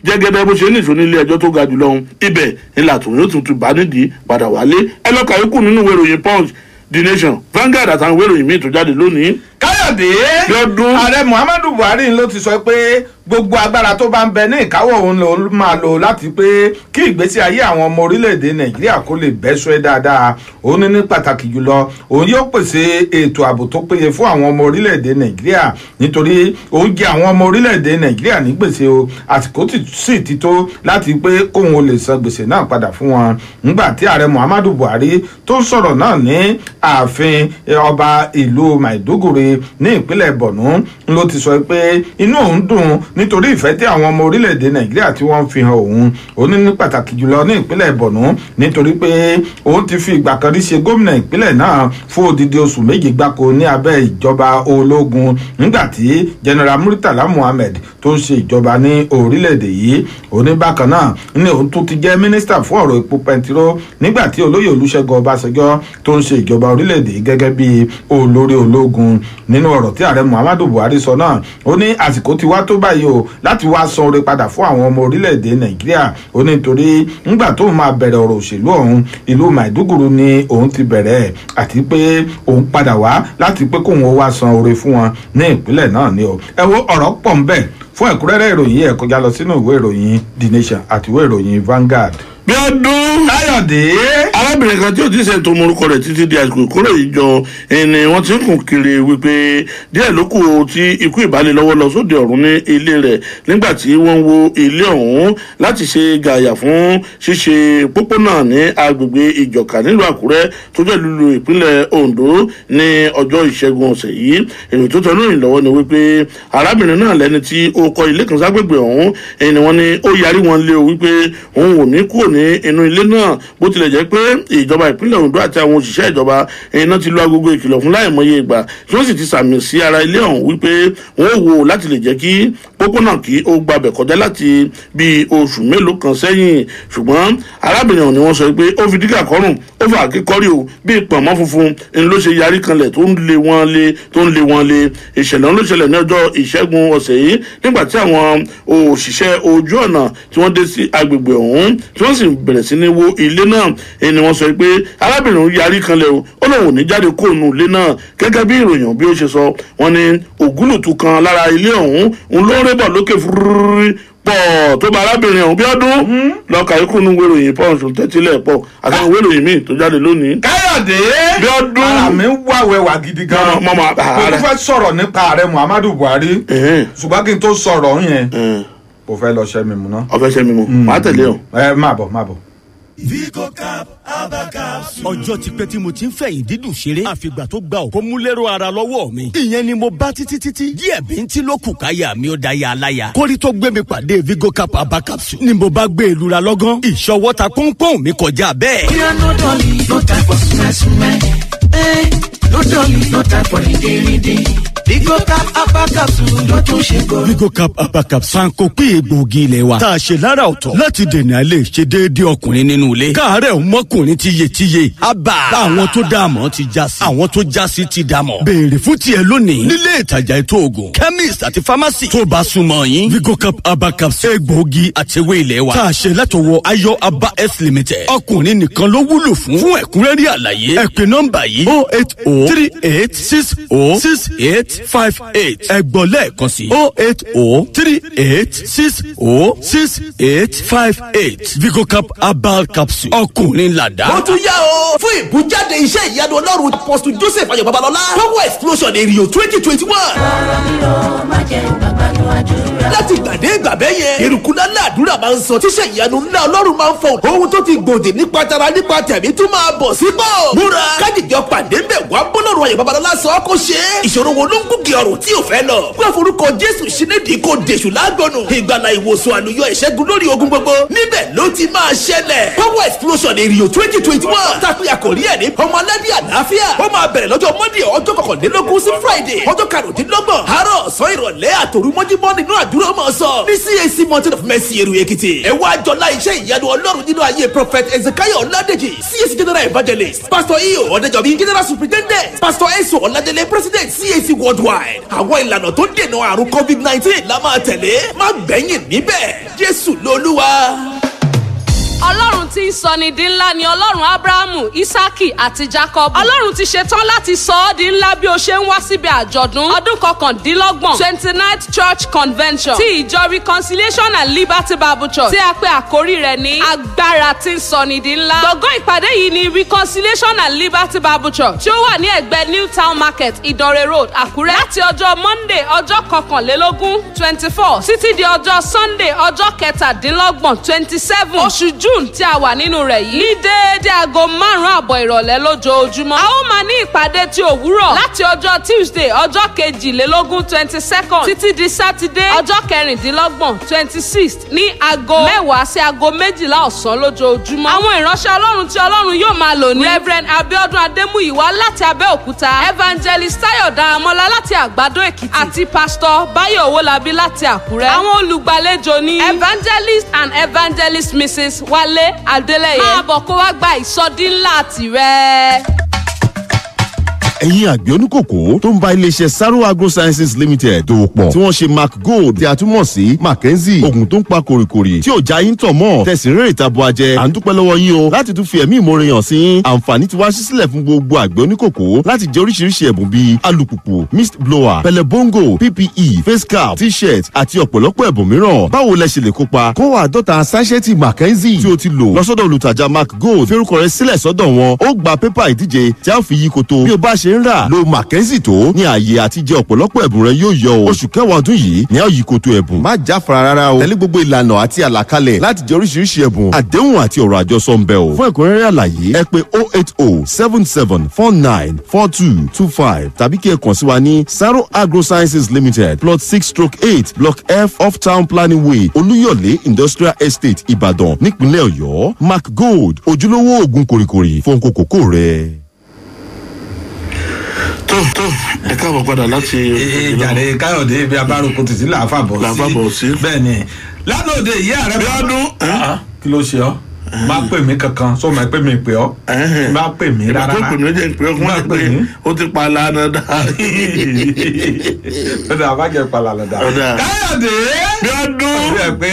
A: Jẹ́gẹ́dẹ́ bó ṣe nìṣó nílé ẹjọ́ tó ga jùlọ ibẹ̀ ńlá tòun yóò tuntun bá nídìí padà wálé ẹ lọ́ọ́ kàyókù nínú ìwé ìròyìn Punch, The Nation, Vanguard àtàwọn ìwé ìròyìn míì tó jáde lónìí.
B: Káyọ̀dé ààrẹ Muhammadu Buhari ló ti sọ pé gbogbo agbára tó bá ń bẹ ní ìkáwọ́ òun ló máa lò láti pé kí ìgbésí ayé àwọn ọmọ orílẹ̀-èdè Nàìjíríà kó lè bẹ́sọ̀ ẹ́ dáadáa. Òun ní pàtàkì jùlọ òun yóò pèsè ètò ààbò tó péye fún àwọn ọmọ orílẹ̀-èdè Nàìjíríà nítorí òun jẹ àwọn ọmọ orílẹ̀-èdè Nàìjíríà ní gbèsè o àsìkò sì ti tó láti pé kóun ó lè san gbèsè náà padà fún wọn. Nígbà tí ààrẹ Muhammadu Buhari tó sọ̀rọ̀ náà ní ààfin ọba ìlú Maiduguri ní ìpínlẹ̀ Borno ló ti sọ pé inú òun dùn nítorí ìfẹ́ tí àwọn ọmọ orílẹ̀-èdè Nàìjíríà tí wọ́n fi hàn òun ní pàtàkì jùlọ ní ìpínlẹ̀ Borno nítorí pé òun ti fi ìgbà kan rí ṣe gómìnà ìpínlẹ̀ náà fún odidi oṣù méje gbáko ní abẹ́ ìjọba ológun nígbà tí General Murtala Muhammed tó ń ṣe ìjọba ní orílẹ̀-èdè yìí òní bákan náà ní òun tó ti jẹ́ mínísítà fún ọ̀rọ̀ epo pẹntiró nígbà tí olóyè Olúṣẹ́gun Ọbásanjọ́ tó ń ṣe ìjọba orílẹ̀-èdè gẹ́gẹ́ bí olórí ológun. Nínú ọ̀rọ̀ tí ààrẹ Muhammadu Buhari sọ náà ó ní àsìkò ti wá tó báyìí o láti wá san oore padà fún àwọn ọmọ orílẹ̀-èdè Nàìjíríà ó ní nítorí nígbà tó máa bẹ̀rẹ̀ ọ̀rọ̀ òṣèlú ọ̀hún ìlú Maiduguri ni òun ti bẹ̀rẹ̀ àti pé òun padà wá láti pé kóun ó wá san oore fún wọn ní ìpínlẹ̀ náà ni o. ẹ wo ọ̀rọ̀ pọ̀ ń bẹ fún ẹ̀kúnrẹ́rẹ́ ìròyìn ẹ kọjá lọ sínú ìwé ìròyìn The Nation àti ìwé ìròyìn Vanguard.
A: bí ọdún
B: Káyọ̀dé
A: arábìnrin kan tí ò ti ṣe tó morúkọ rẹ̀ títí di àsìkò ìkórè ìjọ ẹni wọ́n ti ń kùn kiri wípé díẹ̀ ló kù tí ikú ìbálẹ̀ lọ sóde ọ̀run ní ilé rẹ̀ nígbà tí wọ́n ń wo ilé ọ̀hún láti ṣe gàyà fún ṣíṣe pópónà ní agbègbè ìjọ̀ká nílùú Àkúrẹ́ tó jẹ́ lulu ìpínlẹ̀ Ondo ní ọjọ́ ìṣẹ́gun ọ̀sẹ̀ yìí. èrò tó tẹnu ìrìn lọ́wọ́ ni wípé arábìnrin náà lẹ́ni tí ó kọ́ ilé kan ságbègbè ọ̀hún ẹni wọ́n ní ó yarí wọn lé o wípé òun ò ní kúrò ní inú ilé náà bó tilẹ̀ jẹ́ pé ìjọba ìpínlẹ̀ Ondo àti àwọn òṣìṣẹ́ ìjọba iná ti lu agogo ìkìlọ̀ fún láìmọye ìgbà tí wọ́n sì ti sàmì sí ara ilé ọ̀hún wípé wọ́n ó wò láti lè jẹ́ kí pópónà kí ó gbabẹ̀ kọjá láti bí oṣù mélòó kan sẹ́yìn ṣùgbọ́n arábìnrin ọ̀hún ni wọ́n sọ pé ó fi dígà kọ́rùn ó fà kíkọ́rí o bí pọ̀nmọ́ funfun ń ló ṣe yarí kanlẹ̀ tó ń lé wọn lé ìṣẹ̀lẹ̀ ló ṣẹlẹ̀ ní ọjọ́ ìṣẹ́gun ọ̀sẹ̀ yìí nígbà tí àwọn òṣìṣẹ́ ojú ọ̀nà tí wọ́n dé sí agbègbè ọ̀hún tí wọ́n sì bẹ̀rẹ̀ sí ní wo ilé náà ni wọ́n sọ pé arábìnrin yarí kanlẹ̀ o ó lóun ò ní jáde kó nu ilé náà gẹ́gẹ́ bí ìròyìn bí ó ṣe sọ wọ́n ní ògúlùtù kan lára ilé ọ̀hún ń ló rébọ̀ lókè fúrúrú pọ̀ tó bá arábìnrin ọ̀hún bí ọdún lọ́ọ̀kà ikú nu wéròyìn pọ́ùn tẹ́tílẹ̀ pọ̀ àtàwọn wéròyìn míì tó jáde lónìí.
B: Káyọ̀dé
A: bí ọdún
B: ara mi wà wẹ̀wà gidi gan-an mo fẹ́ sọ̀rọ̀ nípa ààrẹ Muhammadu Buhari ṣùgbọ́n kí n tó sọ̀rọ̀ yẹn mo fẹ́ lọ ṣẹ́ mi mu ná.
A: ọ̀fẹ́ ṣẹ́ mi mu máa tẹ̀lé o.
B: má bọ̀.
K: Vigo Cap Abacapsule. ọjọ́ ti pẹ́ tí mo ti ń fẹ̀yìn dídùn ṣeré àfìgbà tó gba òkú múlẹ́rọ ara lọ́wọ́ mi. ìyẹn ni mo bá títí díẹ̀ bí n tí ló kù káyà mi ó da ya aláya. kórí tó gbé mi pàdé Vigo Cap Abacapsule ni mo bá gbé ìlú ra lọ́gán. ìṣọwọ́ ta pọ́npọ́n mi kọjá bẹ́ẹ̀.
I: Kíá no dolly, no time for súnmẹ́súnmẹ́. No dolly, no time for rídìrídì. Vigo Cap Abacapsule ló tún ṣe kóró.
K: Vigo Cap Abacapsule sanko pé egbòogi ilé wa tá a ṣe lára ọ̀tọ̀ láti dènà ilé ṣe déédéé ọkùnrin nínú ilé káàárẹ̀ ọmọkùnrin tíye abà àwọn tó dààmú ti já sí àwọn tó já sí ti dààmú béèrè fún tiẹ̀ lónìí nílé ìtajà ètò oògùn chemist àti pharmacy tó bá súnmọ́ yín. Vigo Cap Abacapsule egbòogi àtẹwé ilé wa tá a ṣe látọwọ́ Ayọ̀ Aba S Limited ọkùnrin nìkan ló wúlò fún ẹ̀kúnrẹ́rẹ́ àlàyé ẹ pè nọ́mbà yìí 08038606858 ẹgbọ́n lẹ́ẹ̀kan sí 08038606858 Vigo Cap Abacapsule ọkùnrin làdá.
L: ó tún yá o fún ìbújáde iṣẹ́ ìyanu ọlọ́run Apostle Joseph Ayọ̀ Babalọ́lá Power Explosion Èrìò 2021.
M: ọ̀rọ̀ mi ò má jẹ́ ìgbà
L: láti gbàdé ìgbàbẹ́ yẹn eruku lálẹ́ àdúrà máa ń sọ tíṣẹ́ ìyanu ńlá ọlọ́run máa ń fọ ohun tó ti gbòdì nípa tara nípa tẹ̀mí tún máa bọ̀ sípò. múra kájíjọ pàdé ń bẹ̀ wá bọ́lọ́run ayọ̀ babalọ́lá sọ ọ́ kó ṣe é. ìṣòro wo ló ń gúngi ọ̀run tí ò fẹ́ lọ. wọ́n forúkọ jésù ṣínédìí kò dèṣù lágbọ̀nù. ìgbàlà ìwòsàn àlùyọ ìṣẹ́gun lórí ogun gbogbo níbẹ̀ ló ti máa ṣẹlẹ̀. power explosion èrìò 2021 tàbí àkòrí ẹ̀ ní ọmọ aládé àlàáfíà. ó máa bẹ̀rẹ̀ lọ́jọ́ monday ọjọ́ kọkànlélógún sí friday ọjọ́ karùndínlọ́gbọ̀n àárọ̀ ọ̀sán ìrọ̀lẹ́ àtòrú mọ́júmọ́ nínú àdúrà máa sọ ní CAC mountain of mercy èrò èkìtì. ẹ wá jọlá iṣẹ́ ìyanu ọlọ́run nínú ayé prophet ezekiel ọládèjì CAC general evangelist pastor iyo ọ̀dẹ́jọ́bí general superintendent pastor eso ọ̀ládélé president CAC worldwide. àwọn ìlànà tó dènà àrùn covid-19 la máa tẹ̀lé má gbẹ̀yìn níbẹ̀ jésù lolúwa.
G: ọlọ́run tí ń sọ ni di ńlá ni ọlọ́run abrahamu isaki àti jacob. ọlọ́run ti ṣetán láti sọ ọ́ di ńlá bí o ṣe ń wá síbi àjọ̀dún ọdún kọkàndínlọ́gbọ̀n 29th church convention ti ìjọ reconciliation and liberty bible church tí a pè àkórí rẹ̀ ní agbára tí ń sọ ni di ńlá. gbọ̀ngàn ìpàdé yìí ni reconciliation and liberty bible church tí ó wà ní ẹ̀gbẹ́ new town market ìdànrè road àkúrẹ́ láti ọjọ́ monday ọjọ́ kọkànlélógún 24 títí di ọjọ́ sunday ọjọ́ kẹtàdínlọ́gbọ̀n 27 oṣù june tí a wà nínú rẹ̀ yìí ní déédéé aago 5:30 ìrọ̀lẹ́ lójoojúmọ́. a ó máa ní ìpàdé ti òwúrọ̀ láti ọjọ́ tuesday ọjọ́ kejìlélógún 22nd títí di saturday ọjọ́ kẹrìndínlọ́gbọ̀n 26th ní aago 10 sí aago 12 ọ̀sán lójoojúmọ́. àwọn ìránṣẹ́ ọlọ́run tí ọlọ́run yóò máa lò ní reverend abiodun adémúyìwá láti abẹ́òkúta evangelist tayo daramola láti àgbàdo èkìtì àti pastor bayo owólabí láti àkúrẹ́. àwọn olùgbàlejò ní evangelist and evangelist mrs wálé adélẹ́yẹ. máa bọ̀ kó wá gba ìsọdí ńlá tirẹ̀.
M: ẹ̀yin àgbẹ̀ oníkòkó tó ń bá iléeṣẹ́ Saro Agrosciences Limited dòwò pọ̀ tí wọ́n ṣe Mark Gold tí a túmọ̀ sí Mackenzie oògùn tó ń pa kòrìkòrì tí ò já yín tọ̀ mọ́ tẹ̀sí rere ìtabo ajẹ́ à ń dúpẹ́ lọ́wọ́ yín o láti tún fi ẹ̀mí ìmoore hàn sí àǹfààní tí wàá ṣí sílẹ̀ fún gbogbo àgbẹ̀ oníkòkó láti jẹ oríṣiríṣi ẹ̀bùn bíi alùpùpù mist blower pẹlẹbongo PPE face cap t-shirt àti ọ̀pọ̀lọpọ̀ ẹ̀bùn mìíràn báwo lẹ ṣe lè kópa kó wà àádọ́ta sáṣẹ́tì Mackenzie tí o ti lò lọ́sọ́dọ̀ olùtajà Mark Gold fi orúkọ rẹ sílẹ̀ sọ́dọ̀ wọn ó gba pépà ìdíje tí a fi yí koto bí o bá ṣe ń rà lo Mackenzie tó ní ààyè àti jẹ ọ̀pọ̀lọpọ̀ ẹ̀bùn rẹ yóò yọ o oṣù kẹwàá ọdún yìí ní a yí koto ẹ̀bùn má jáfara rárá o tẹ̀lé gbogbo ìlànà àti àlàkalẹ̀ láti jẹ oríṣiríṣi ẹ̀bùn àdéhùn àti ọ̀rọ̀ àjọsọ ń bẹ o fún ẹ̀kúnrẹ́rẹ́ àlàyé ẹ pè 08077494225 tàbí kí ẹ kàn sí wa ní Saro Agrosciences Limited plot 6/8 block F off town planning way Olúyọ̀lé industrial estate Ìbàdàn nípínlẹ̀ Ọ̀yọ́ Mark Gold ojúlówó oògùn kòrìkòrì fún kòkòkò rẹ.
A: tó ẹ káàbọ̀ padà láti.
B: ìjàre káyọ̀dé ibi abáròkọ títí làáfàbọ̀ sí bẹ́ẹ̀ ni lánàá òde ìyá rẹ bí ọdún kí ló ṣe ọ́ máa pè mí kankan sọ ma pè mí pè ọ́ máa pè mí rárá
A: ìbá tó pè mí ó jẹ́ pé ọkùnrin pé ó ti pa lánàá dá.
B: ọ̀dà àbájẹ́ pa lánàá dá. káyọ̀dé
A: bí ọdún
B: pé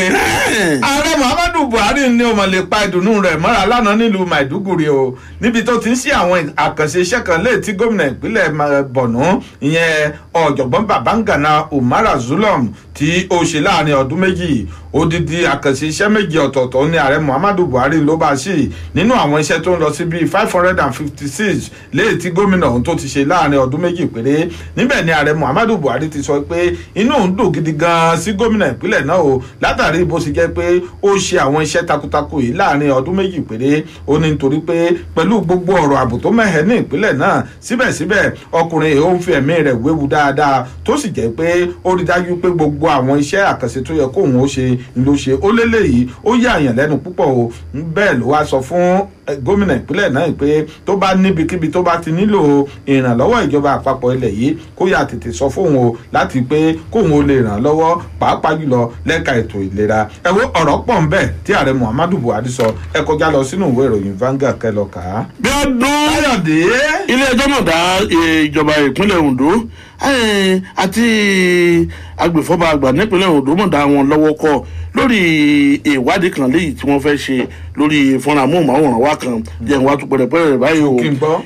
B: ààrẹ muhammadu buhari ní o mọ̀ lè pa ìdùnnú rẹ̀ mọ́ra lánàá nílùú maiduguri o níbi tó ti ń ṣe àwọn àkànṣe iṣẹ́ kan léè tí gómìnà ìpínlẹ̀ borno ìyẹn ọ̀jọ̀gbọ́n babangana umara zulum tí ó ṣe láàrin ọdún méjì odidi àkànṣe iṣẹ́ méjì ọ̀tọ̀ọ̀tọ̀ ní ààrẹ muhammadu buhari ló bá ṣe nínú àwọn iṣẹ́ tó ń lọ sí bíi 556 léè tí gómìnà ọ̀hún tó ti ṣe láàrin ọdún méjì péré níbẹ̀ ni ààrẹ muhammadu buhari ti sọ pé inú òun dùn gidi gan sí gómìnà ìpínlẹ̀ náà o látàrí bó ṣe jẹ́ pé ó ṣe àwọn iṣẹ́ takuntakun yìí láàrin ọdún méjì péré ó ní nítorí pé pẹ̀lú gbogbo ọ̀rọ̀ ààbò tó mẹ́hẹ̀ ní ìpínlẹ̀ náà síbẹ̀síbẹ̀ ọkùnrin ó ń fi ẹ̀mí rẹ̀ wéwu dáadáa tó sì jẹ́ pé ó rí dájú pé gbogbo àwọn iṣẹ́ àkànṣe tó yẹ kóun ó ṣe ló ṣe ó lélẹ́yìí ó yà àyàn lẹ́nu púpọ̀ o bẹ́ẹ̀ ló wá sọ fún gómìnà ìpínlẹ̀ náà pé tó bá níbikíbi tó bá ti nílò ìrànlọ́wọ́ ìjọba àpapọ̀ ilẹ̀ yìí kó yà tètè sọ fóun o láti pé kóun ó lè ràn lọ́wọ́ pàápàá jùlọ lẹ́ka ètò ìlera ẹ wo ọ̀rọ̀ pọ̀ ń bẹ tí ààrẹ muhammadu buhari sọ ẹ kọjá lọ sínú ìwé ìròyìn Vanguard kẹlọ kà á.
A: bí ọdún káyọ̀dé ilé ẹjọ́ náà dá ìjọba ìpínlẹ̀ ondo àti agbèfọ́ba àgbà nípínlẹ̀ ondo mọ̀ dá wọn lọ́wọ́ kọ́ lórí ìwádìí kan léyìí tí wọ́n fẹ́ ṣe lórí fọ́nrán amóhùnmáwòrán wa kan jẹ́ ìwà tó pẹ̀rẹ̀pẹ̀rẹ̀ rẹ̀ báyìí o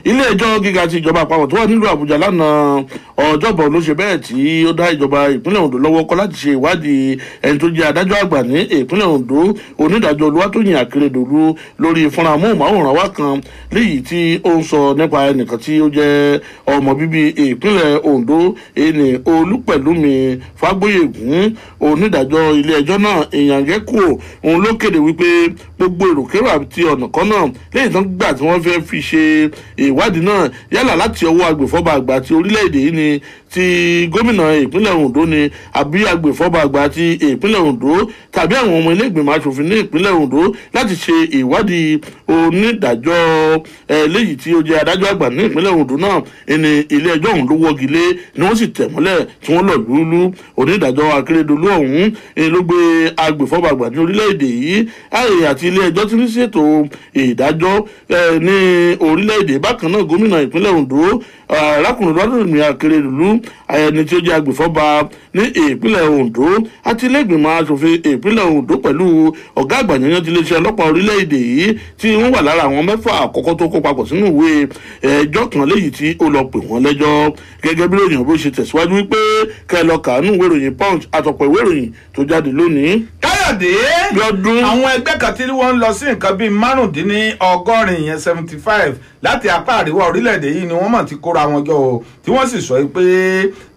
A: ilé ẹjọ́ gíga ti ìjọba àpapọ̀ tó wà nílùú àbújá lánàá ọjọ́bọ̀ ló ṣe bẹ́ẹ̀ tí ó dá ìjọba ìpínlẹ̀ ondo lọ́wọ́ kọ́ láti ṣe ìwádìí ẹni tó jẹ́ adájọ́ àgbà ní ìpínlẹ̀ ondo onídàájọ́ olúwatóyìn akérèdọ́lù lórí fọ́nrán amóhùnmáwòrán wa kan léyìí tí ó ń sọ nípa ẹnìkan tí ó jẹ́ ọmọ bíbí ìpínlẹ̀ ondo ẹni olúpẹ̀lúmi fágbóyègún onídàájọ́ ilé ẹjọ́ náà ìyàngẹ́kù òun ló kéde wípé gbogbo èròkérò àti ọ̀nà kan náà lẹ́yìn tán gbà tí wọ́n fẹ́ fi ṣe ìwádìí náà yálà láti ọwọ́ agbèfọ́ba àgbà ti orílẹ̀-èdè yìí ni ti gómìnà ìpínlẹ̀ ondo ni àbí agbèfọ́ba àgbà ti ìpínlẹ̀ ondo tàbí àwọn ọmọ ilé ìgbìmọ̀ asòfin ní ìpínlẹ̀ ondo láti ṣe ìwádìí onídàájọ́ léyìí tí ó jẹ́ adájọ́ àgbà ní ìpínlẹ̀ ondo náà ẹni ilé ẹjọ́ ọ̀hún ló wọ́gi lé ni wọ́n sì tẹ̀ mọ́lẹ̀ tí wọ́n lọ lúlú onídàájọ́ akérèdọ́lù ọ̀hún ló gbé agbèfọ́ba àgbà ní orílẹ̀-èdè yìí àti ilé ẹjọ́ tí ń ṣètò ìdájọ́ ní orílẹ̀-èdè bákan náà gómìnà ìpínlẹ̀ ondo arákùnrin lọ́dúnrún akérèdọ́lù ẹni tí ó jẹ́ agbèfọ́ba ní ìpínlẹ̀ ondo àti ilé ìgbìmọ̀ asòfin ìpínlẹ̀ ondo pẹ̀lú ọ̀gá àgbà yẹn ti iléeṣẹ́ ọlọ́pàá orílẹ̀-èdè yìí tí wọ́n wà lára àwọn mẹ́fà àkọ́kọ́ tó kó papọ̀ sínú ìwé ẹjọ́ kan léyìí tí ó lọ pè wọ́n lẹ́jọ́ gẹ́gẹ́ bí ìròyìn bó ṣe tẹ̀síwájú wípé kẹ́ ẹ lọ kàánú ìwé ìròyìn punch àtọ̀pọ̀ ìwé ìròyìn tó jáde lónìí.
B: káyọ̀dé àwọn ẹgbẹ́ kan tí wọ́n ń lọ sí nǹkan bíi márùndínlọ́gọ́rin yẹn 75 láti apá àríwá orílẹ̀-èdè yìí ni wọ́n mọ̀ ti kóra wọn jọ o tí wọ́n sì sọ pé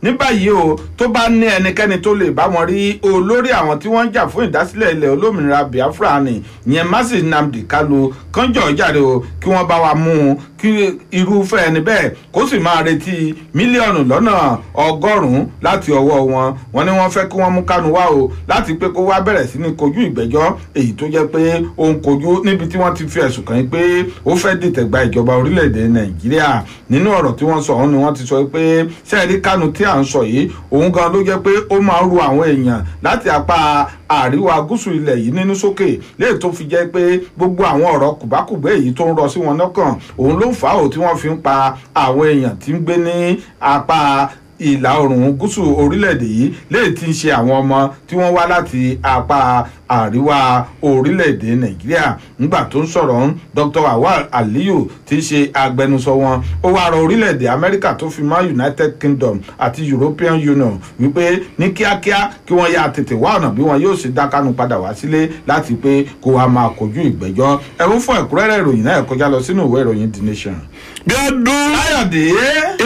B: ní báyìí o tó bá ní ẹnikẹ́ni tó lè bá wọn rí olórí àwọn tí wọ́n ń jà fún ìdásílẹ̀ ilẹ̀ olómìnira biafra ni ìyẹn Mercy Nnamdi Kanu kánjọ́ jáde o kí wọ́n bá wa mú un kí irúfẹ́ ẹni bẹ́ẹ̀ kó sì máa retí mílíọ̀nù lọ́nà ọgọ́rùn-ún láti ọwọ́ wọn wọn ni wọ́n fẹ́ kí wọ́n mú Kanu wá o láti pé kó wá bẹ̀rẹ̀ sí ní kojú ìgbẹ́jọ́ èyí tó jẹ́ pé ó ń kojú níbi tí wọ́n ti fi ẹ̀sùn kàn pé ó fẹ́ dìtẹ̀ gba ìjọba orílẹ̀-èdè Nàìjíríà nínú ọ̀rọ̀ tí wọ́n sọ ọ̀hún ni wọ́n ti sọ pé sẹ́ẹ̀rí Kanu tí à ń sọ yìí òun gan ló jẹ́ pé ó máa ń ru àwọn èèyàn láti apá àríwá gúúsù ilẹ̀ yìí nínú sókè léè tó fi jẹ́ pé gbogbo àwọn ọ̀rọ̀ kùbákùgbé èyí tó ń rọ sí wọn lọ́kàn òun ló ń fà á tí wọ́n fi ń pa àwọn èèyàn tí ń gbé ní apá ìlà oòrùn gúúsù orílẹ̀-èdè yìí léè tí ń ṣe àwọn ọmọ tí wọ́n wá láti apá àríwá orílẹ̀-èdè Nàìjíríà nígbà tó ń sọ̀rọ̀ ń Dr. Awal Aliyu tí í ṣe agbẹnusọ wọn ó wá rọ orílẹ̀-èdè Amẹ́ríkà tó fi mọ́ United Kingdom àti European Union wípé ní kíákíá kí wọ́n yá tètè wá ọ̀nà bí wọn yóò ṣe dá Kanu padà wá sílé láti pé kó wá máa kojú ìgbẹ́jọ́ ẹ̀rú fún ẹ̀kúnrẹ́rẹ́ ìròyìn náà kọjá lọ sínú ìwé ìròyìn The Nation.
A: bí ọdún
B: láyọ̀dé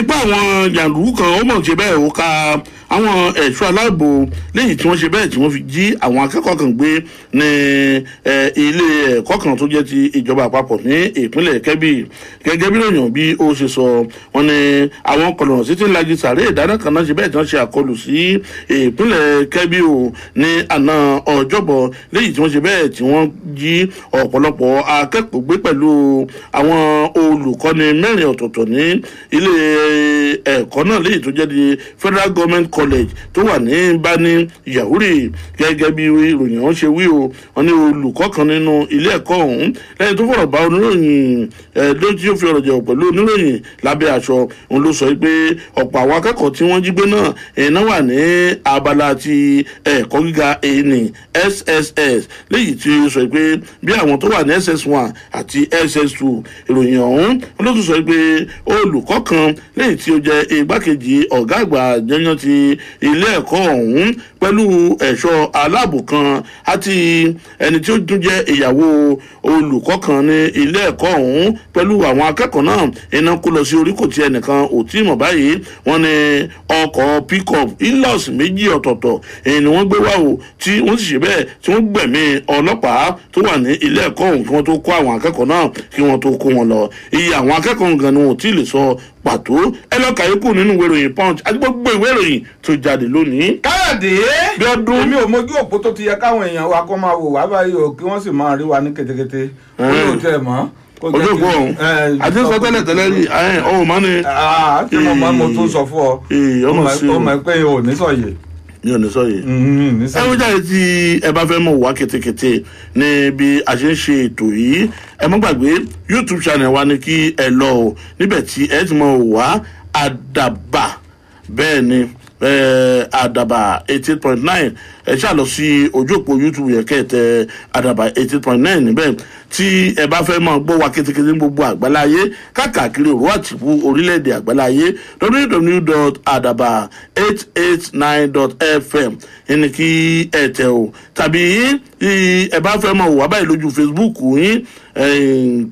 A: ipa àwọn jàǹdùkú kan ó mọ̀ ṣe bẹ́ẹ̀ ó ka àwọn ẹ̀ṣọ́ aláàbò lẹ́yìn tí wọ́n ṣe bẹ́ẹ̀ tí wọ́n fi jí àwọn akẹ́kọ̀ọ́ kan gbé ní ilé ẹ̀kọ́ kan tó jẹ́ ti ìjọba àpapọ̀ ní ìpínlẹ̀ Kebbi gẹ́gẹ́ bí lóyún bí ó ṣe sọ wọn ni àwọn kọlọ̀rọ̀ sí ti ń lajì sàré ìdáná kan náà ṣe bẹ́ẹ̀ tí wọ́n ṣe àkọlù sí ìpínlẹ̀ Kebbi o ní àná ọjọ́bọ̀ lẹ́yìn tí wọ́n ṣe bẹ́ẹ̀ tí wọ́n jí ọ̀pọ̀lọpọ̀ akẹ́kọ̀ọ́ gbé pẹ̀lú àwọn olùkọ́ni mẹ́rin ọ̀tọ̀ọ̀tọ̀ ní ilé ẹ̀kọ́ náà lẹ́yìn tó jẹ́ di Federal Government College tó wà ní Bani Yahuri gẹ́gẹ́ bí ìròyìn ọ̀hún ṣe wí o wọn ní olùkọ́ kan nínú ilé ẹ̀kọ́ ọ̀hún lẹ́yìn tó fọ̀rọ̀ bá oníròyìn ló tí ó fi ọ̀rọ̀ jẹ̀wọ̀ pẹ̀lú oníròyìn lábẹ́ aṣọ òun ló sọ pé ọ̀pọ̀ àwọn akẹ́kọ̀ọ́ tí wọ́n jí gbé náà iná wà ní abala ti ẹ̀kọ́ gíga ẹni SSS lẹ́yìn tí ó sọ pé bí àwọn tó wà ní SS1 àti SS2 ìròyìn ọ̀hún ló tún sọ pé olùkọ́ kan lẹ́yìn tí ó jẹ́ igbákejì ọ̀gá àgbà jẹ́yàn ti ilé ẹ̀kọ́ ọ̀hún pẹ̀lú ẹ̀ṣọ́ aláàbò kan àti ẹni tí ó tún jẹ́ ìyàwó olùkọ́ kan ní ilé ẹ̀kọ́ ọ̀hún pẹ̀lú àwọn akẹ́kọ̀ọ́ náà iná kó lọ sí oríkò tí ẹnìkan ò tí mọ̀ báyìí wọ́n ní ọkọ̀ pickup Hilux méjì ọ̀tọ̀ọ̀tọ̀ èyí ni wọ́n gbé wá o tí wọ́n sì ṣe bẹ́ẹ̀ tí wọ́n gbẹ̀mí ọlọ́pàá tó wà ní ilé ẹ̀kọ́ ọ̀hún kí wọ́n tó kó àwọn akẹ́kọ̀ọ́ náà kí wọ́n tó kó wọn lọ iye àwọn akẹ́kọ̀ọ́ gan ni wọn ò tí ì lè sọ pàtó ẹ lọ kà yókù nínú ìwé ìròyìn Punch àti gbogbo ìwé ìròyìn tó jáde lónìí.
B: káyọ̀dé bí ọdún èmi ò mójú òpó tó ti yẹ káwọn èèyàn wa kó máa wò wá báyìí o kí wọ́n sì máa rí wa ní ketekete ó yóò tẹ̀ mọ́.
A: ojú òpó ọ̀hún àti sọ tẹ́lẹ̀ rí ọ̀hún mọ́ ni.
B: àti mo tún sọ fún ọ ó mọ̀ pé o ní sọ̀yè
A: ní ọ̀nà sọ́yè. ẹ wọ́n jáde tí ẹ bá fẹ́ mọ̀ wá kétékété ní bí a ṣe ń ṣe ètò yìí ẹ má gbàgbé YouTube channel wa ni kí ẹ lọ o níbẹ̀ tí ẹ ti mọ̀ wá àdàbà bẹ́ẹ̀ ni àdàbà 88.9 ẹ ṣáà lọ sí ojú òpó youtube yẹn kẹ́ẹ̀tẹ̀ àdàbà 88.9 níbẹ̀ tí ẹ bá fẹ́ máa gbọ́ wa kétékété ní gbogbo àgbáláyé káàkiri òru àtìpó orílẹ̀-èdè àgbáláyé www.adaba889.fm ẹni kí ẹ tẹ̀ o tàbí ẹ bá fẹ́ máa wà báyìí lójú facebook yín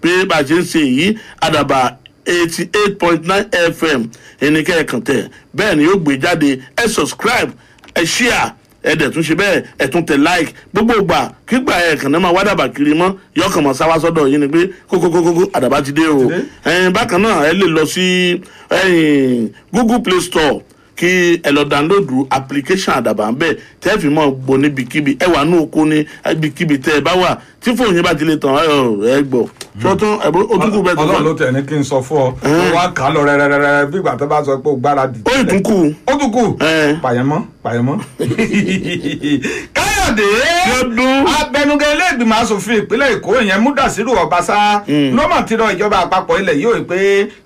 A: pé bá a ṣe ń ṣe yìí àdàbà 88.9 fm ẹni kẹ́ẹ̀kan tẹ̀ bẹ́ẹ̀ ni yóò gbé jáde ẹ subscribe ẹ share ẹ dẹ̀ tún ṣe bẹ́ẹ̀ ẹ tún tẹ like gbogbo ìgbà kígbà ẹ kàn náà máa wá dàbà kiri mọ́ yọkàn mọ́ sáwá sọ́dọ̀ yín ni pé kókókókó àdàbà ti dé o bákan náà ẹ lè lọ sí google play store kí ẹ lọ download application àdàbà ń bẹ̀ tẹ́ fi mọ́ gbọ́ níbikíbi ẹ wà ní oko ní ibikíbi tẹ́ ẹ bá wà tí fóònù yín bá ti lè tàn ẹ gbọ́ sọtún ojúkú bẹ́ẹ̀ tó
B: ọlọ́run ló tẹ̀ ní kí n sọ fún ọ ó wá kà á lọ rẹ́rẹ́rẹ́rẹ́ bí ìgbà tó bá sọ pé ó gbáradì.
A: ó tún kù.
B: pàyẹ́mọ́ káyọ̀dé abẹnugan ilé ìgbìmọ̀ asòfin ìpínlẹ̀ èkó ìyẹn múdàsírù ọbaṣá lọ́mọ̀ tí rọ ìjọba àpapọ̀ ilẹ̀ yìí ò pé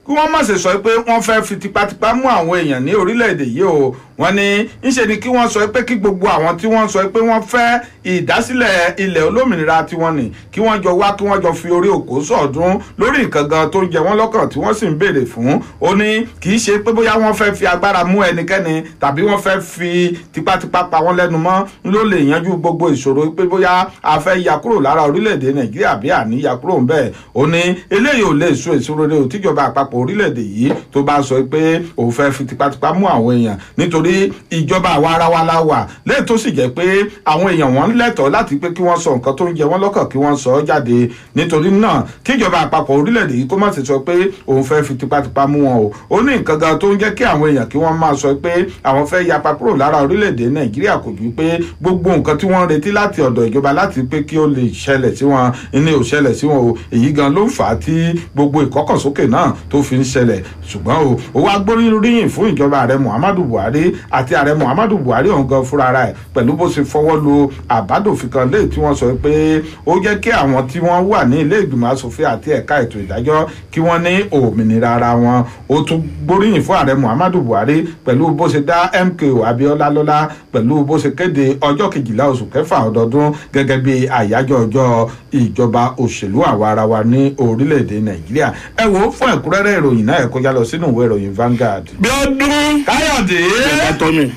B: kí wọ́n má ṣe sọ pé wọ́n fẹ́ fi tipátipá mú àwọn èèyàn ní orílẹ̀-èdè yìí o wọ́n ní ńṣe ni kí wọ́n sọ pé kí gbogbo àwọn tí wọ́n sọ pé wọ́n fẹ́ ìdásílẹ̀ ilẹ̀ olómìnira tiwọn nì kí wọ́n jọ wá kí wọ́n jọ fi orí òkú sọ̀ọ́dún lórí nǹkan gan tó ń jẹ wọ́n lọ́kàn tí wọ́n sì ń béèrè fún ó ní kì í ṣe pé bóyá wọ́n fẹ́ fi agbára mú ẹnikẹ́ni tàbí wọ́n fẹ́ fi tipátipá pa wọ́n lẹ́nu mọ́ ló lè yanjú gbogbo ìṣòro pé bóyá a fẹ́ ya kúrò lára orílẹ̀-èdè nàìjíríà bí àní ya kúrò ńbẹ̀ ó ní eléyìí ò lè so ìṣòro rẹ̀ òtíjọba àpapọ̀ orílẹ̀-èdè yìí tó bá sọ pé òun fẹ́ fi tipátipá mú àwọn èèyàn nítorí ìjọba àwa ara wa la wà lẹ́yìn tó sì jẹ́ pé àwọn èèyàn wọn lẹ́tọ̀ọ́ láti pé kí wọ́n sọ nǹkan tó ń jẹ wọ́n lọ́kàn kí wọ́n sọ ọ́ jáde nítorí náà kíjọba àpapọ̀ orílẹ̀-èdè yìí kó má ti sọ pé òun fẹ́ fi tipátipá mú wọn o ó ní nǹkan gan tó ń jẹ́ kí àwọn èèyàn kí wọ́n máa sọ pé àwọn fẹ́ yapa kúrò lára orílẹ̀-èdè nàìjíríà kò ju pé gbogbo nǹkan tí wọ́n retí láti ọ̀dọ̀ ìjọba láti pé kí ó lè ṣẹlẹ̀ sí wọn ní ò ṣẹlẹ̀ sí wọn o èyí gan ló ń fà á tí gbogbo ìkọ́kànsókè náà tó fi ń ṣẹlẹ̀ ṣùgbọ́n o ó wá gbóríyìn fún ìjọba ààrẹ muhammadu buhari àti ààrẹ muhammadu buhari ọ̀hún gan fúnra rẹ̀ pẹ̀lú bó ṣe fọwọ́ lu àbádòfin kan léè tí wọ́n sọ pé ó jẹ́ kí àwọn tí wọ́n wà ní ilé ìgbìmọ̀ asòfin àti ẹ̀ka ètò ìdájọ́ kí wọ́n ní òmìnira ara wọn ó tún gbóríyìn fún ààrẹ muhammadu buhari pẹ̀lú bó ṣe dá mko abiola lọ́lá pẹ̀lú bó ṣe kéde ọjọ́ 12 oṣù kẹfà ọdọọdún gẹ́gẹ́ bí àyájọ́ ọjọ́ ìjọba òṣèlú àwa ara wa ní orílẹ̀-èdè nàìjíríà ẹ wò ó fún ẹ̀kúnrẹ́rẹ́ ìròyìn náà ẹ kọjá lọ sínú ìwé ìròyìn Vanguard.
A: bí ọdún
B: káyọ̀dé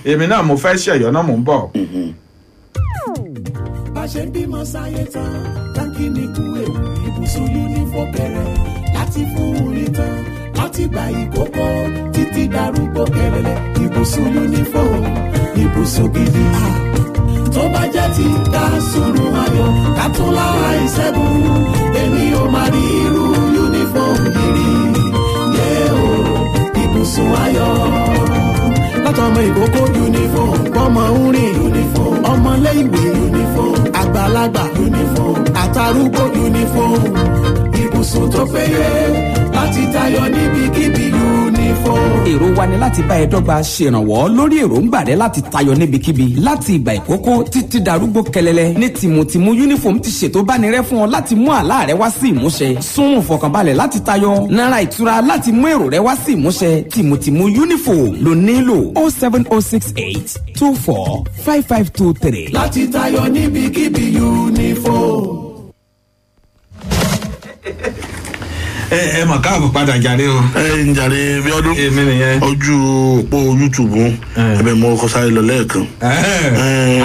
B: èmi náà mo fẹ́ ṣẹ̀yọ́ náà mò ń bọ̀.
N: bá a ṣe ń bímọ sáyé tán káńkì ní kú ewu ibùsùn yunifókèrè láti fún orí tán láti gba ìkókó títí darúgbó kẹrẹlẹ ibùsùn yunifó ibùsùn gidi. tó bá jẹ́ ti ká sùúrù ayọ̀ ká tún lára ìṣẹ́gun èmi ò máa rí irú yunifọ́ọ̀mù yìí rí yé o ibùsùn ayọ̀ látọmọ ìkókó yunifọ́ọ̀mù ọmọ ń rìn yunifọ́ọ̀mù ọmọléèwé yunifọ́ọ̀mù àgbàlagbà yunifọ́ọ̀mù àtàrúgbó yunifọ́ọ̀mù ibùsùn tó péye láti tayọ níbikíbi yunifọ́ọ̀mù.
O: èrò wa ni láti bá ẹ dọ́gba ṣèrànwọ́ lórí èròǹgbà rẹ láti tayọ níbikíbi láti ìgbà ìkókó títí darúgbó kẹlẹlẹ ní tìmùtìmù uniform ti ṣètò bánirẹ fún ọ láti mú àlá rẹ wá sí ìmúṣẹ sún fọkànbalẹ̀ láti tayọ náírà ìtura láti mú èrò rẹ wá sí ìmúṣẹ tìmùtìmù uniform ló nílò 07068 24 5523.
N: láti tayọ níbikíbi yunifọ́ọ̀mù.
B: ẹ mọ̀ káàbọ̀ padà jàre o.
A: ẹ ń jàre bí ọdún
B: èmi nìyẹn.
A: ojú òpó youtube ẹbẹ mọ ọkọ sáré lọ lẹ́ẹ̀kan.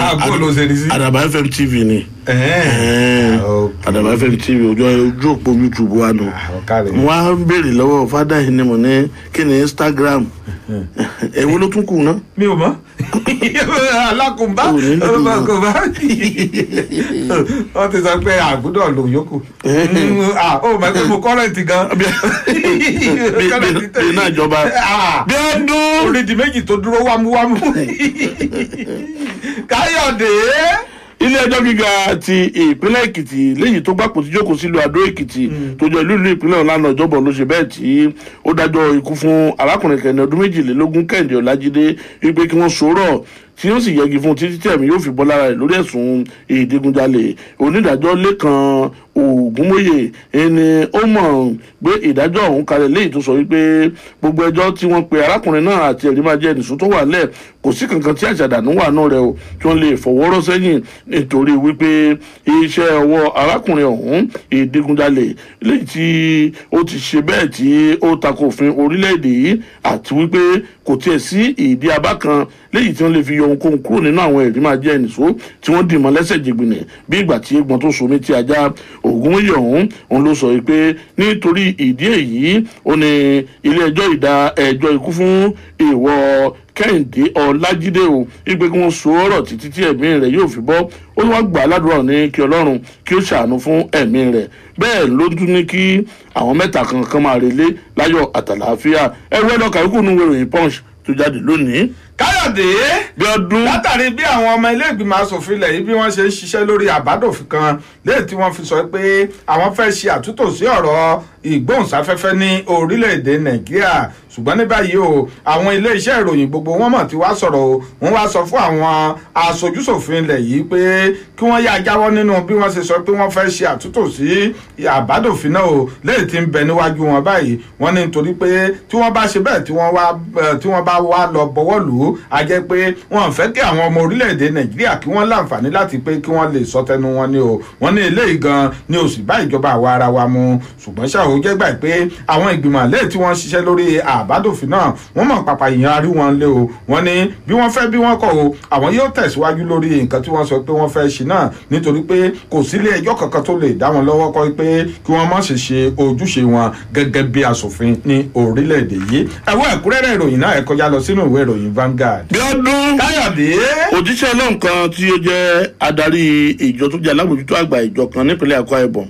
B: àbúrò ló ṣe rí sí.
A: àdàbà fm tv ni àdàbà fm tv ojú òpó youtube wa nù. mo wá ń béèrè lọ́wọ́ fádà yìí ni mo ní kí ni instagram èwo ló tún kù ná.
B: mi ò mọ̀ alákùnbá alákùnbá wọ́n ti sọ pé àgùdọ̀ lò yókù ó mọ̀ pé mo kọ́rẹ́ǹtì gan
A: bí náà jọba bí ọdún
B: orídìí méjì tó dúró wámúwámú káyọ̀dé.
A: ilé ẹjọ́ gíga ti ìpínlẹ̀ èkìtì léyìí tó gbàpò tí jókòó sílùú adó èkìtì tó jẹ́ ìlú ìpínlẹ̀ ọ̀lànà ọjọ́bọ̀ ló ṣe bẹ́ẹ̀ tí ó dájọ́ ikú fún arákùnrin kẹ́ni ọdún 22 kẹ́hìndé ọlájídé wípé kí wọ́n sọ̀rọ̀ tí ó sì yẹgi fún títí tẹ̀mí yóò fi bọ́ lára rẹ̀ lórí ẹ̀sùn ìdigunjalè onídàájọ́ lẹ́kan Ògúnmóyè ẹni ó mọ̀ gbé ìdájọ́ ọ̀hún kalẹ̀ léyìí tó sọ wípé gbogbo ẹjọ́ tí wọ́n pe arákùnrin náà àti ẹ̀rí máa jẹ́ nìṣó tó wà lẹ̀ kò sí kankan tí àjàdànù wà náà rẹ̀ o tí wọ́n lè fọwọ́rọ́ sẹ́yìn nítorí wípé iṣẹ́ ọwọ́ arákùnrin ọ̀hún ìdigunjalè léyìí tí ó ti ṣe bẹ́ẹ̀ tí ó tako òfin orílẹ̀-èdè yìí àti wípé kò tiẹ̀ sí ìdí abá kan léyìí tí wọ́n lè fi yọ ohunkóhun kúrò nínú àwọn ẹ̀rí máa jẹ́ nìṣó tí wọ́n dì mọ́ lẹ́sẹ̀ jìgbìnì bí ìgbà tí egbọn tó so méjì ajá. Ògúnmóyè ọ̀hún ló sọ pé nítorí ìdí èyí ó ní ilé ẹjọ́ ìdá ẹjọ́ ikú fún èèwọ̀ Kẹ́hìndé Ọlájídé o wípé kí wọ́n so ọ̀rọ̀ títí tí ẹ̀mí rẹ̀ yóò fi bọ́ ó ní wọ́n gbà á ládùúrà ní kí Ọlọ́run kí ó ṣàánú fún ẹ̀mí rẹ̀ bẹ́ẹ̀ ló tún ní kí àwọn mẹ́ta kankan máa relé láyọ̀ àtàlàáfíà ẹ̀rọ ẹ̀dọ́ka ikú nu ìròyìn Punch tó jáde lónìí.
B: Káyọ̀dé
A: Bíọ́dún
B: látàrí bí àwọn ọmọ ilé ìgbìmọ̀ asòfin ilẹ̀ yìí bí wọ́n ṣe ń ṣiṣẹ́ lórí àbádòfin kan léyìí tí wọ́n fi sọ pé àwọn fẹ́ ṣe àtúntò sí ọ̀rọ̀ ìgbóhùnsáfẹ́fẹ́ ní orílẹ̀-èdè Nàìjíríà ṣùgbọ́n ní báyìí o àwọn ilé iṣẹ́ ìròyìn gbogbo wọn mọ̀ tí wá sọ̀rọ̀ o wọ́n wá sọ fún àwọn aṣojúṣòfin ilẹ̀ yìí pé kí wọ́n yá jáwọ́ nínú bí wọ́n ṣe sọ pé wọ́n fẹ́ ṣe àtúntò sí àbádòfin náà o léyìí tí ń bẹ níwájú wọn báyìí wọ́n ní nítorí pé tí wọ́n bá ṣe bẹ́ẹ̀ tí wọ́n bá wá lọ bọwọ́ lù ú a jẹ́ pé wọ́n fẹ́ kí àwọn ọmọ orílẹ̀-èdè Nàìjíríà kí wọ́n láǹfààní láti pé kí wọ́n lè sọ tẹnu wọn ni o wọ́n ní eléyìí gan ni ó sì bá ìjọba àwa ara wa mu ṣùgbọ́n ṣá ó jẹ́ gbà pé àwọn ìgbìmọ̀ àlẹ́ tí wọ́n ṣiṣẹ́ lórí àbádòfin náà wọ́n mọ̀ pàpà yìnyín arí wọn lé o wọ́n ní bí wọ́n fẹ́ bí wọ́n kọ̀ o àwọn yóò tẹ̀síwájú lórí nǹkan tí wọ́n sọ pé wọ́n fẹ́ ṣe náà nítorí pé kò sílé ẹjọ́ kankan tó lè dá wọn lọ́wọ́ kọ́ pé kí wọ́n má ṣe ṣe ojúṣe wọn gẹ́gẹ́ bí aṣòfin ní orílẹ̀-èdè yìí ẹ̀wọ́n ẹ̀kúnrẹ́rẹ́ ìròyìn náà ẹ kọjá lọ sínú ìwé ìròyìn Vanguard.
A: Bíọ́dún
B: Káyọ̀dé
A: òjíṣẹ́ Ọlọ́run kan tí ó jẹ́ adarí ìjọ tó jẹ́ alábòjútó àgbà ìjọ kan nípínlẹ̀ Akwa Ibom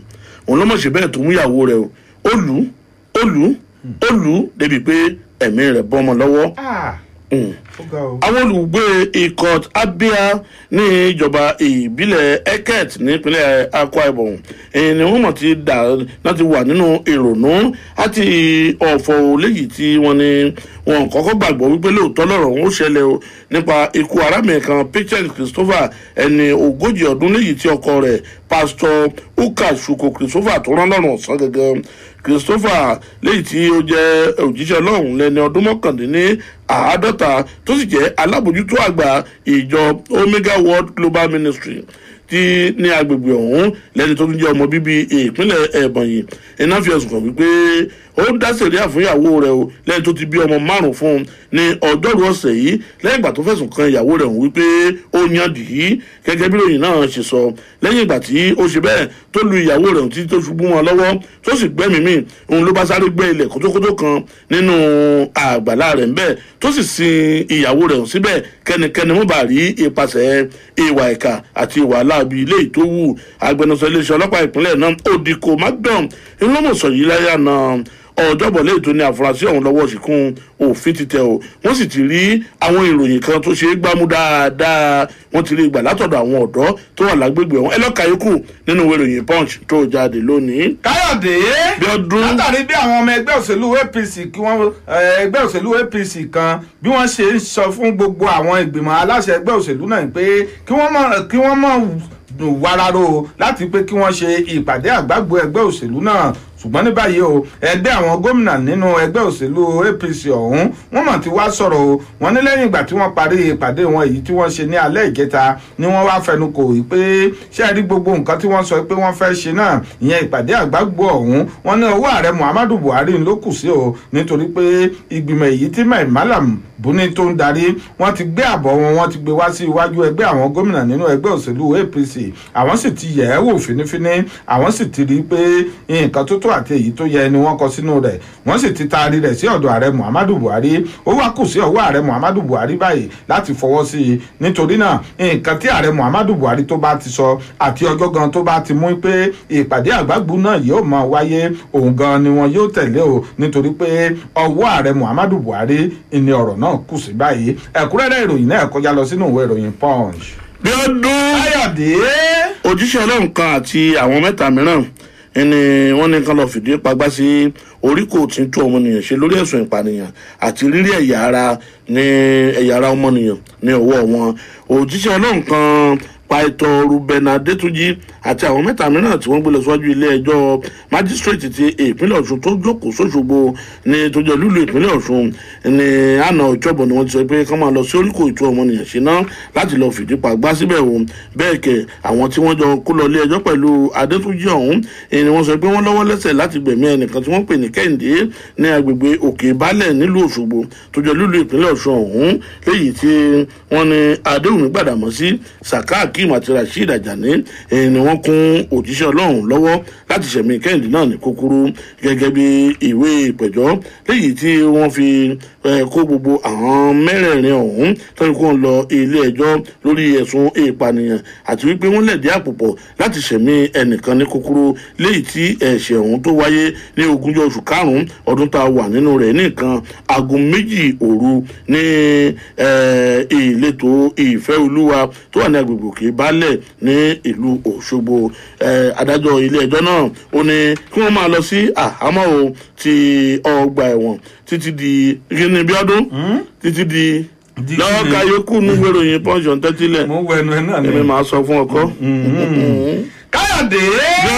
A: òun ló mọ̀ ṣe bẹ́ẹ̀ tó mú ìyàwó rẹ̀ ó lù débi pé ẹ̀mí rẹ̀ bọ́mọ lọ́wọ́. Àwọn olùgbé Ikot Abia ní ìjọba ìbílẹ̀ Eket nípínlẹ̀ Akwa Ibom ni wọ́n mọ̀ ti dà láti wà nínú ìrònú àti ọ̀fọ̀ léyìí tí wọ́n ní wọn kọ́kọ́ gbàgbọ́ wípé lóòótọ́ lọ́rọ̀ wọn ó ṣẹlẹ̀ o nípa ikú arábìnrin kan Patience Christopher ẹni 40 ọdún léyìí tí ọkọ rẹ̀ Pastor Ukashuko Christopher tó rán lọ́rùn ọ̀sán gẹ́gẹ́ Christopher léyìí tí ó jẹ́ òjíṣẹ́ Ọlọ́run lẹ́ni ọdún 51 tó sì jẹ́ alábòjútó àgbà ìjọ Omega World Global Ministry tí ní agbègbè ọ̀hún lẹ́ni tó tún jẹ́ ọmọ bíbí ìpínlẹ̀ Ebonyi iná fi ẹ̀sùn kàn wípé ó ń dá sẹ̀ríà fún ìyàwó rẹ̀ o lẹ́yìn tó ti bí ọmọ 5 fún un ní ọjọ́rú ọ̀sẹ̀ yìí lẹ́yìn ìgbà tó fẹ̀sùn kan ìyàwó rẹ̀ hùn wípé ó yan dì í gẹ́gẹ́ bí ìròyìn náà ṣe sọ lẹ́yìn ìgbà tí ó ṣe bẹ́ẹ̀ tó lu ìyàwó rẹ̀ títí tó ṣubú wọn lọ́wọ́ tó sì gbẹ́mìí mì òun ló bá sáré gbẹ́ ilẹ̀ kótókótó kan nínú àgbàlá rẹ̀ ńbẹ̀ tó sì sin ìyàwó rẹ̀ síbẹ̀ kẹ́nikẹ́ni mú bá rí ipasẹ̀ ìwà ìkà àti ìwà aláàbí ilé ìtòwú agbẹnusọ iléeṣẹ́ ọlọ́pàá ìpínlẹ̀ náà Odiko Magdon ńlọmọsọ yìí láyà náà ọjọ́bọ̀ lẹ́yìn tó ní àfúrásì ọ̀hún lọ́wọ́ síkún òfin ti tẹ̀ o wọ́n sì ti rí àwọn ìròyìn kan tó ṣe é gbámú dáadáa wọ́n ti rí ìgbà látọ̀dọ̀ àwọn ọ̀dọ́ tó wà lágbègbè ọ̀hún ẹlọ́ka yòókù nínú ìwé ìròyìn Punch tó jáde lónìí.
B: Káyọ̀dé
A: Bíọ́dún
B: látàrí bí àwọn ọmọ ẹgbẹ́ òṣèlú APC kan bí wọ́n ṣe ń sọ fún gbogbo àwọn ìgbìmọ̀ aláṣẹ ẹgbẹ́ òṣèlú náà pé kí wọ́n mọ̀ wararo láti pé kí wọ́n ṣe ìpàdé àgbàgbọ́ ẹgbẹ́ òṣèlú náà ṣùgbọ́n ní báyìí o ẹgbẹ́ àwọn gómìnà nínú ẹgbẹ́ òṣèlú APC ọ̀hún wọ́n mọ̀ ti wá sọ̀rọ̀ o wọ́n ní lẹ́yìn ìgbà tí wọ́n parí ìpàdé wọn èyí tí wọ́n ṣe ní alẹ́ ìjẹta ni wọ́n wá fẹnu kò pé ṣé ẹ rí gbogbo nǹkan tí wọ́n sọ pé wọ́n fẹ́ ṣe náà ìyẹn ìpàdé àgbàgbọ́ ọ̀hún wọ́n ní ọwọ́ ààrẹ Muhammadu Buhari ló kù sí o nítorí pé ìgbìmọ̀ èyí tí Mai Malam Buni tó ń darí wọ́n ti gbé àbọ̀ wọ́n ti gbé wá sí iwájú ẹgbẹ́ àwọn gómìnà nínú ẹgbẹ́ òṣèlú APC àwọn sì ti yẹ̀ ẹ́ wò fínífíní àwọn sì ti rí pé nǹkan tó tó àti èyí tó yẹ ni wọ́n kọ sínú rẹ̀ wọ́n sì ti taari rẹ̀ sí ọ̀dọ̀ ààrẹ Muhammadu Buhari ó wá kù sí ọwọ́ ààrẹ Muhammadu Buhari báyìí láti fọwọ́ sí i nítorí náà nǹkan tí ààrẹ Muhammadu Buhari tó bá ti sọ àti ọjọ́ gan tó bá ti mú pé ìpàdé àgbàgbù náà yóò máa wáyé òun gan ni wọn yóò tẹ̀lé o nítorí pé ọwọ́ ààrẹ Muhammadu Buhari ni ọ̀rọ̀ náà kù sí báyìí ẹ̀kúnrẹ́rẹ́ ìròyìn náà kọjá lọ sínú ìwé ìròyìn Punch.
A: Bíọ́dún
B: Káyọ̀dé
A: òjíṣẹ́ Ọlọ́run kan àti àwọn mẹ́ta mìíràn ẹni wọ́n ní kán lọ fìdí pagbá sí oríkò tí ń tú ọmọnìyàn ṣe lórí ẹ̀sùn ìpànìyàn àti rírí ẹ̀yà ara ọmọnìyàn ní ọwọ́ wọn òjíṣẹ́ Ọlọ́run kan Pàìtọ́ Ruben Adétúnjì àti àwọn mẹ́ta mìíràn tí wọ́n gbé lọ síwájú ilé ẹjọ́ májísírèètì ti ìpínlẹ̀ ọ̀ṣun tó jókòó sóṣogbo ní tó jẹ́ lúlù ìpínlẹ̀ ọ̀ṣun ní àná ọjọ́bọ̀ ni wọ́n ti sọ pé kán máa lọ sí oríkò ètò ọmọnìyàn ṣínà láti lọ fìdí pàgbá síbẹ̀ o bẹ́ẹ̀ kẹ̀ àwọn tí wọ́n jọ kó lọ ilé ẹjọ́ pẹ̀lú adétúnjì ọ̀hún ni wọ́n sọ pé wọ́n lọ́wọ́ lẹ́sẹ̀ láti gbẹ̀mí ẹnìkan tí wọ́n pè ní kẹ́hìndé ní agbègbè òkè balẹ̀ nílùú òṣogbo tó jẹ́ lúlù ìpínlẹ̀ ọ̀ṣun ọ̀hún léyìí tí wọ́n ní adéhùn gbàdàmọ́ sí saka akeem àti rasheed ajani ni wọ́n kún òjíṣẹ́ ọlọ́run lọ́wọ́ láti ṣẹ̀mí kẹ́hìndé náà ní kúkúrú gẹ́gẹ́ bí ìwé ìpẹ̀jọ́ léyìí tí wọ́n fi kó gbogbo àwọn mẹ́rẹ̀ẹ̀rin ọ̀hún tó ń kó lọ ilé ẹjọ́ lórí ẹ̀sùn ìpànìyàn àti wípé wọ́n lẹ̀dí àpòpọ̀ láti ṣẹ̀mí ẹnìkan ní kúkúrú léyìí tí ẹ̀ṣẹ̀ ọ̀hún tó wáyé ní ogúnjọ́ oṣù karùn-ún ọdún tá a wà nínú rẹ̀ nìkan aago 2 òru ní ìletò ìfẹ́ olúwa tó wà ní agbègbè òkè balẹ̀ ní ìlú òṣogbo adájọ́ ilé ẹjọ́ náà ó ní kí wọ́n máa lọ sí àhámọ́ o ti ọgbà ẹ̀wọ̀n títí di kíni bí ọdún títí di lọ́wọ́ ka yòókù nígbà ìròyìn pọ́ńsọ̀n tẹ́tílẹ̀
B: mo wẹnu ẹ náà ni
A: èmi máa sọ fún ọkọ.
B: káyọ̀dé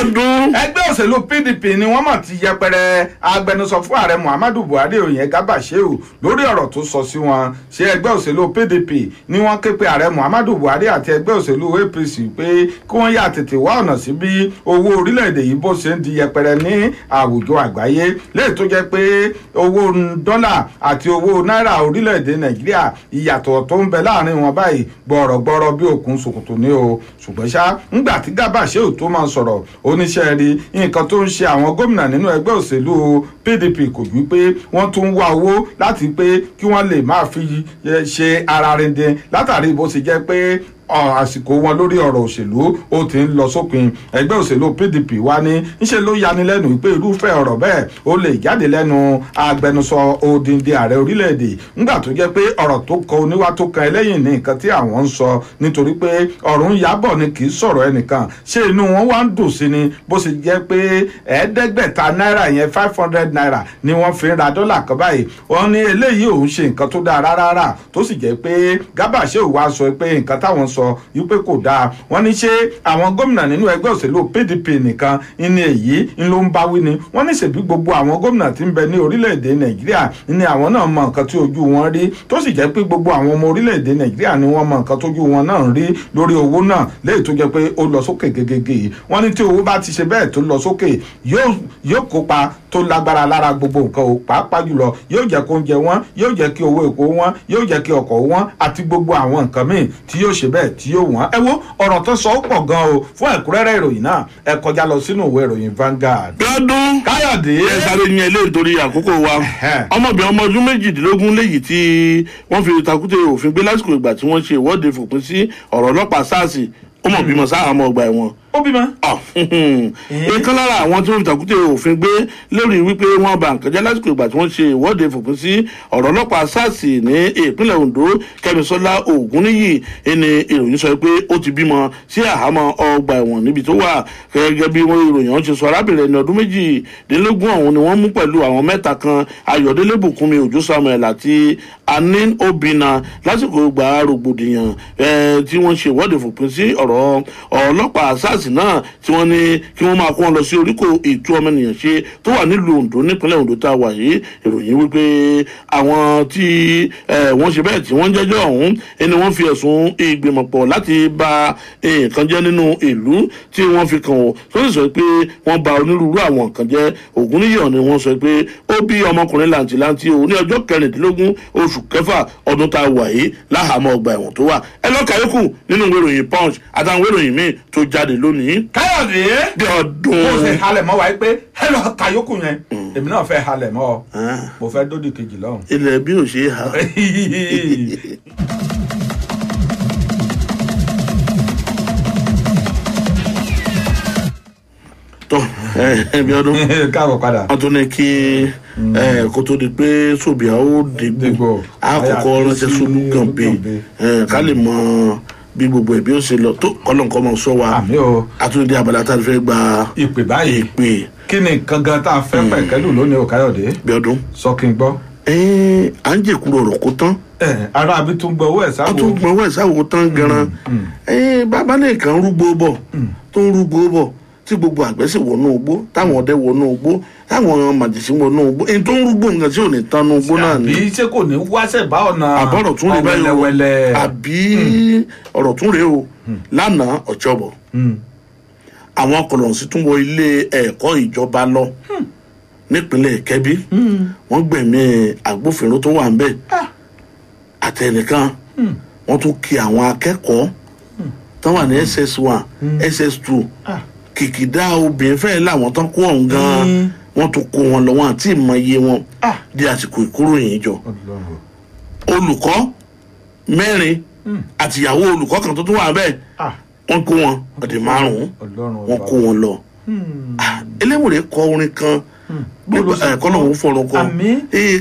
B: ẹgbẹ́ òṣèlú pdp ni wọ́n mọ̀ ti yẹpẹrẹ agbẹnusọ fún ààrẹ muhammadu buhari òyìn gábà sheu lórí ọ̀rọ̀ tó sọ sí wọn ṣé ẹgbẹ́ òṣèlú pdp ni wọ́n ké pe ààrẹ muhammadu buhari àti ẹgbẹ́ òṣèlú apc pé kí wọ́n yà tètè wá ọ̀nà sí bí owó orílẹ̀-èdè yìí bó ṣe ń di yẹpẹrẹ ní àwùjọ àgbáyé léè tó jẹ́ pé owó dọ́là àti owó náírà orílẹ̀-èdè nàìjíríà ìyàtọ̀ tó ń bẹ láàrin wọn báyìí gbọ̀rọ̀gbọ̀rọ̀ bí òkun ṣòkòtò ní o ṣùgbọ́n ṣá ńgbà tí gábà sheu tó máa sọ̀rọ̀ oníṣẹ́ rí nǹkan tó ń ṣe àwọn gómìnà nínú ẹgbẹ́ òṣèlú pdp kò ju pé wọ́n tún ń wá owó láti pé kí wọ́n lè máa fi ṣe ara rindin látàrí bó ṣe jẹ́ pé àsìkò wọn lórí ọ̀rọ̀ òṣèlú ó ti ń lọ sópin ẹgbẹ́ òṣèlú pdp wá ní ńṣe ló yanilẹ́nu pé irúfẹ́ ọ̀rọ̀ bẹ́ẹ̀ ó lè jáde lẹ́nu agbẹnusọ odindi ààrẹ orílẹ̀-èdè ńgbà tó jẹ́ pé ọ̀rọ̀ tó kọ oníwà tó kan ẹlẹ́yìn ní nǹkan tí àwọn ń sọ nítorí pé ọ̀rọ̀ ń yábọ̀ ni kì í sọ̀rọ̀ ẹnìkan ṣé inú wọn wá ń dùn sí ni bó ṣe jẹ́ pé ẹ̀ẹ́dẹ́gbẹ̀ta náírà yẹn 500 naira ni wọ́n fi ń ra dọ́là kan báyìí wọ́n ní eléyìí òun ṣe nǹkan tó dáa rárá tó sì jẹ́ pé gábà sheu wá sọ pé nǹkan táwọn sọ wípé kò dáa wọ́n ní ṣé àwọn gómìnà nínú ẹgbẹ́ òṣèlú pdp nìkan ní èyí ló ń báwí ni wọ́n ní ṣèbí gbogbo àwọn gómìnà tí ń bẹ ní orílẹ̀-èdè nàìjíríà ní àwọn náà mọ nǹkan tí ojú wọn rí tó sì jẹ́ pé gbogbo àwọn ọmọ orílẹ̀-èdè nàìjíríà ni wọ́n mọ nǹkan tójú wọn náà rí lórí owó náà léyìí tó jẹ́ pé ó lọ sókè gegege wọ́n ní tí owó bá ti ṣe bẹ́ẹ̀ tó lọ sókè yóò kópa tó lágbára lára gbogbo nǹkan o pàápàá jùlọ yóò jẹ́ kó oúnjẹ wọn yóò jẹ́ kí owó epo wọn yóò jẹ́ kí ọkọ̀ wọn àti gbogbo àwọn nǹkan míì tí yóò ṣe bẹ́ẹ̀ tí yóò wọ́n. ẹ wo ọ̀rọ̀ tó sọ ó pọ̀ gan o fún ẹ̀kúnrẹ́rẹ́ ìròyìn náà ẹ kọjá lọ sínú ìwé ìròyìn Vanguard.
A: lọ́dún
B: káyọ̀dé
A: ẹ sáré ní eléyìí torí àkókò wa ọmọbìnrin ọmọ ọdún méjìdínlógún léyìí tí wọ́n fi takùté òfin gbé lásìkò ìgbà tí wọ́n ṣe ìwọ́de fòpin sí ọ̀rọ̀ ọlọ́pàá SARS ó mọ̀ bímọ sáà mọ́ ọgbà ẹ̀wọ̀n.
B: ó bímọ.
A: ìkan lára àwọn tí wọ́n fi takùté òfin gbé lórí wípé wọ́n bà nǹkan jẹ́ lásìkò ìgbà tí wọ́n ṣe ìwọ́de fòpin sí ọ̀rọ̀ ọlọ́pàá SARS ní ìpínlẹ̀ Ondo Kẹ́misọ́lá Ògúnníyì ẹni ìròyìn sọ pé ó ti bímọ sí àhámọ́ ọgbà ẹ̀wọ̀n níbi tó wà gẹ́gẹ́ bí wọ́n ìròyìn ọ̀hún ṣe sọ arábìnrin ẹni ọdún méjìdínlógún ọ̀hún ni wọ́n mú pẹ̀lú àwọn mẹ́ta kan Ayọ̀délé Bùkúnmi Òjó Samuel àti Anin Obina lásìkò ìgbà rògbòdìyàn tí wọ́n ṣe ìwọ́de fòpin sí ọ̀rọ̀ ọlọ́pàá SARS náà tí wọ́n ní kí wọ́n máa kó wọn lọ sí oríkò ètò ọmọnìyàn ṣe tó wà nílùú Ondo nípínlẹ̀ Ondo tá a wà yìí ìròyìn wípé àwọn tí wọ́n ṣe bẹ́ẹ̀ tí wọ́n jẹ́jọ́ ọ̀hún ẹni wọ́n fi ẹ̀sùn ìgbìmọ̀pọ̀ láti bà nǹkan jẹ́ nínú ìlú tí wọ́n fi kàn ó tó sì sọ pé wọ́n bà onírúurú àwọn nǹkan jẹ́ Ògúnníyì ni wọ́n sọ pé ó bí ọmọkùnrin làǹtìlanti o ní ọjọ́ 16 oṣù kẹfà ọdún tá a wà yìí láhàámọ́ ọgbà ẹ̀wọ̀n tó wà ẹ lọ́ọ́ kàyókù nínú ìwé ìròyìn Punch àtàwọn ìwé ìròyìn míì tó jáde lónìí.
B: káyọ̀dé
A: bí ọdún.
B: mo ṣe halẹ̀ mọ́ wa pé ẹ lọ́ọ́ kàyókù yẹn èmi náà fẹ́ halẹ̀ mọ́ ọ mo fẹ́ dódì kejì lọ́hùn.
A: ilẹ̀ bí ò ṣe é ha. tọ́ ẹbí ọdún
B: káàbọ̀ padà.
A: wọ́n tún ní kí kó tó di pé Sòbíà ó dìgbò àkọ́kọ́ ránṣẹ́ sólú gànbé ká lè mọ bí gbogbo ẹbí ó ṣe lọ tó kọ́lọ́nkọ́ máa sọ wa àtúndì abala tá a fẹ́ gba
B: ìpè báyìí
A: ìpè.
B: kí ni nǹkan gan tá a fẹ́ pẹ̀kẹ́lù lónìí o Káyọ̀dé.
A: bí ọdún.
B: sọ kí n gbọ́.
A: à ń jèkúrò ọ̀rọ̀ kó tán.
B: ara àbí tún gbọ́ owó ẹ̀ sáwò.
A: a tún gbọ́ owó ẹ̀ sáwò tán gan-an. bàbá náà kàn ń rúgbó bọ̀ tó ń rúgbó bọ̀ tí gbogbo àgbẹ̀ sì wọnú ogbó táwọn ọdẹ wọnú ogbó táwọn màjèṣí wọnú ogbó èyí tó ń rúgbó nǹkan tí ò ní tán nú ogbó náà ni.
B: àbí ṣé kò ní wáṣẹ̀ bá ọ̀nà
A: àbọ̀rọ̀ tún rè báyìí o àbí ọ̀rọ̀ tún rè o lánàá ọ̀jọ̀bọ̀ àwọn kọlọ̀nsí tún wọ ilé ẹ̀kọ́ ìjọba lọ nípínlẹ̀ Kẹ́bí wọ́n gbẹ̀mí agbófinró tó wà ń bẹ̀ àtẹnìkan wọ́n tún kí àwọn akẹ́kọ̀ọ́ tó wà ní SS1 SS2 kìkìdá obìnrin fẹ́ẹ́ làwọn tán kó ọ̀hún gan-an wọ́n tún kó wọn lọ wọn àti ìmọ̀ iye wọn di àsìkò ìkóròyìn jọ olùkọ́ 4 àtìyàwó olùkọ́ kan tó tún wà bẹ́ẹ̀ wọ́n kó wọn ọ̀dẹ̀ 5 wọ́n kó wọn lọ Elémùrè kọ orin kan ẹ̀kọ́ náà ń fọ̀rọ̀ kọ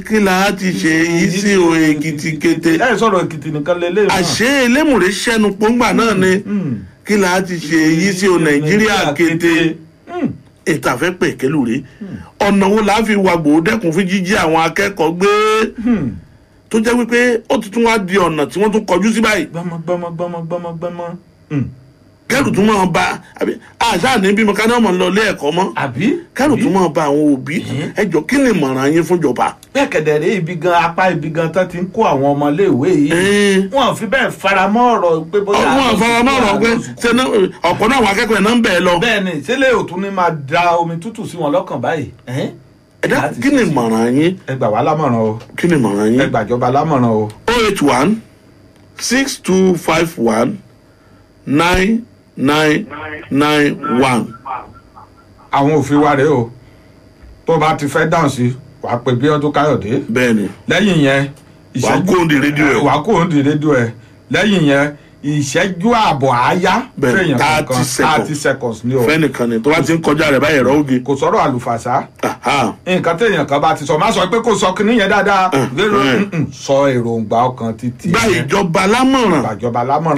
A: kí la ti ṣe yìí sí o Èkìtì kété
B: ẹ sọ̀rọ̀ Èkìtì nìkan lélẹ̀
A: àṣé Elémùrè ṣẹ́nu pọ́ngbà náà ni kí la ti ṣe yìí sí o Nàìjíríà kété ìtàfẹ́ pè kélùrè ọ̀nà wo la fi wàgbò dẹ́kun fún jíjí àwọn akẹ́kọ̀ọ́ gbé tó jẹ́ wípé ó ti tún wá di ọ̀nà tí wọ́n tún kọjú sí báyìí.
B: gbọmọ.
A: kẹ́rù tún máa ba àṣà ní bímọ ká náà mọ̀ lọ ilé ẹ̀kọ́ mọ́ kẹ́rù tún máa ba àwọn òbí ẹjọ́ kí ni ìmọ̀ràn yín fúnjọba.
B: bẹ́ẹ̀ kẹ̀dẹ̀rẹ́ ibi gan apá ibi gan tán ti ń kó àwọn ọmọléèwé yìí wọn fi bẹ́ẹ̀ faramọ́ ọ̀rọ̀ pé bóyá.
A: wọn faramọ́ ọ̀rọ̀ pé ọ̀pọ̀ náà àwọn akẹ́kọ̀ọ́ náà ń bẹ̀ lọ.
B: bẹ́ẹ̀ni sílẹ̀ òtún ni máa da omi tútù sí wọn lọ́kàn báyìí.
A: ẹ̀dá kí ni ìmọ̀ràn yín.
B: ẹ gbà wá lámọ̀ràn o.
A: kí ni ìmọ̀ràn yín.
B: ẹ gbàjọba lámọ̀ràn o.
A: 081 6251 9991.
B: àwọn òfin wa rèé o tó bá ti fẹ́ dáhùn sí wàá pe Bíọ́dún Káyọ̀dé.
A: bẹ́ẹ̀ni.
B: lẹ́yìn yẹn
A: wàá kóòndì rédíò ẹ̀.
B: wàá kóòndì rédíò ẹ̀ lẹ́yìn yẹn ìṣẹ́jú ààbọ̀ àáyá.
A: bẹ́ẹ̀ 30 seconds ni o. fẹ́nìkan ni tó bá ti ń kọjá rẹ̀ báyìí ẹ̀rọ oge.
B: kò sọ̀rọ̀ àlùfàṣà. nǹkan téèyàn kan bá ti sọ má sọ pé kò sọ kinní yẹn dáadáa. sọ èròǹgbà ọkàn títí.
A: gba ìjọba lámọ̀ràn.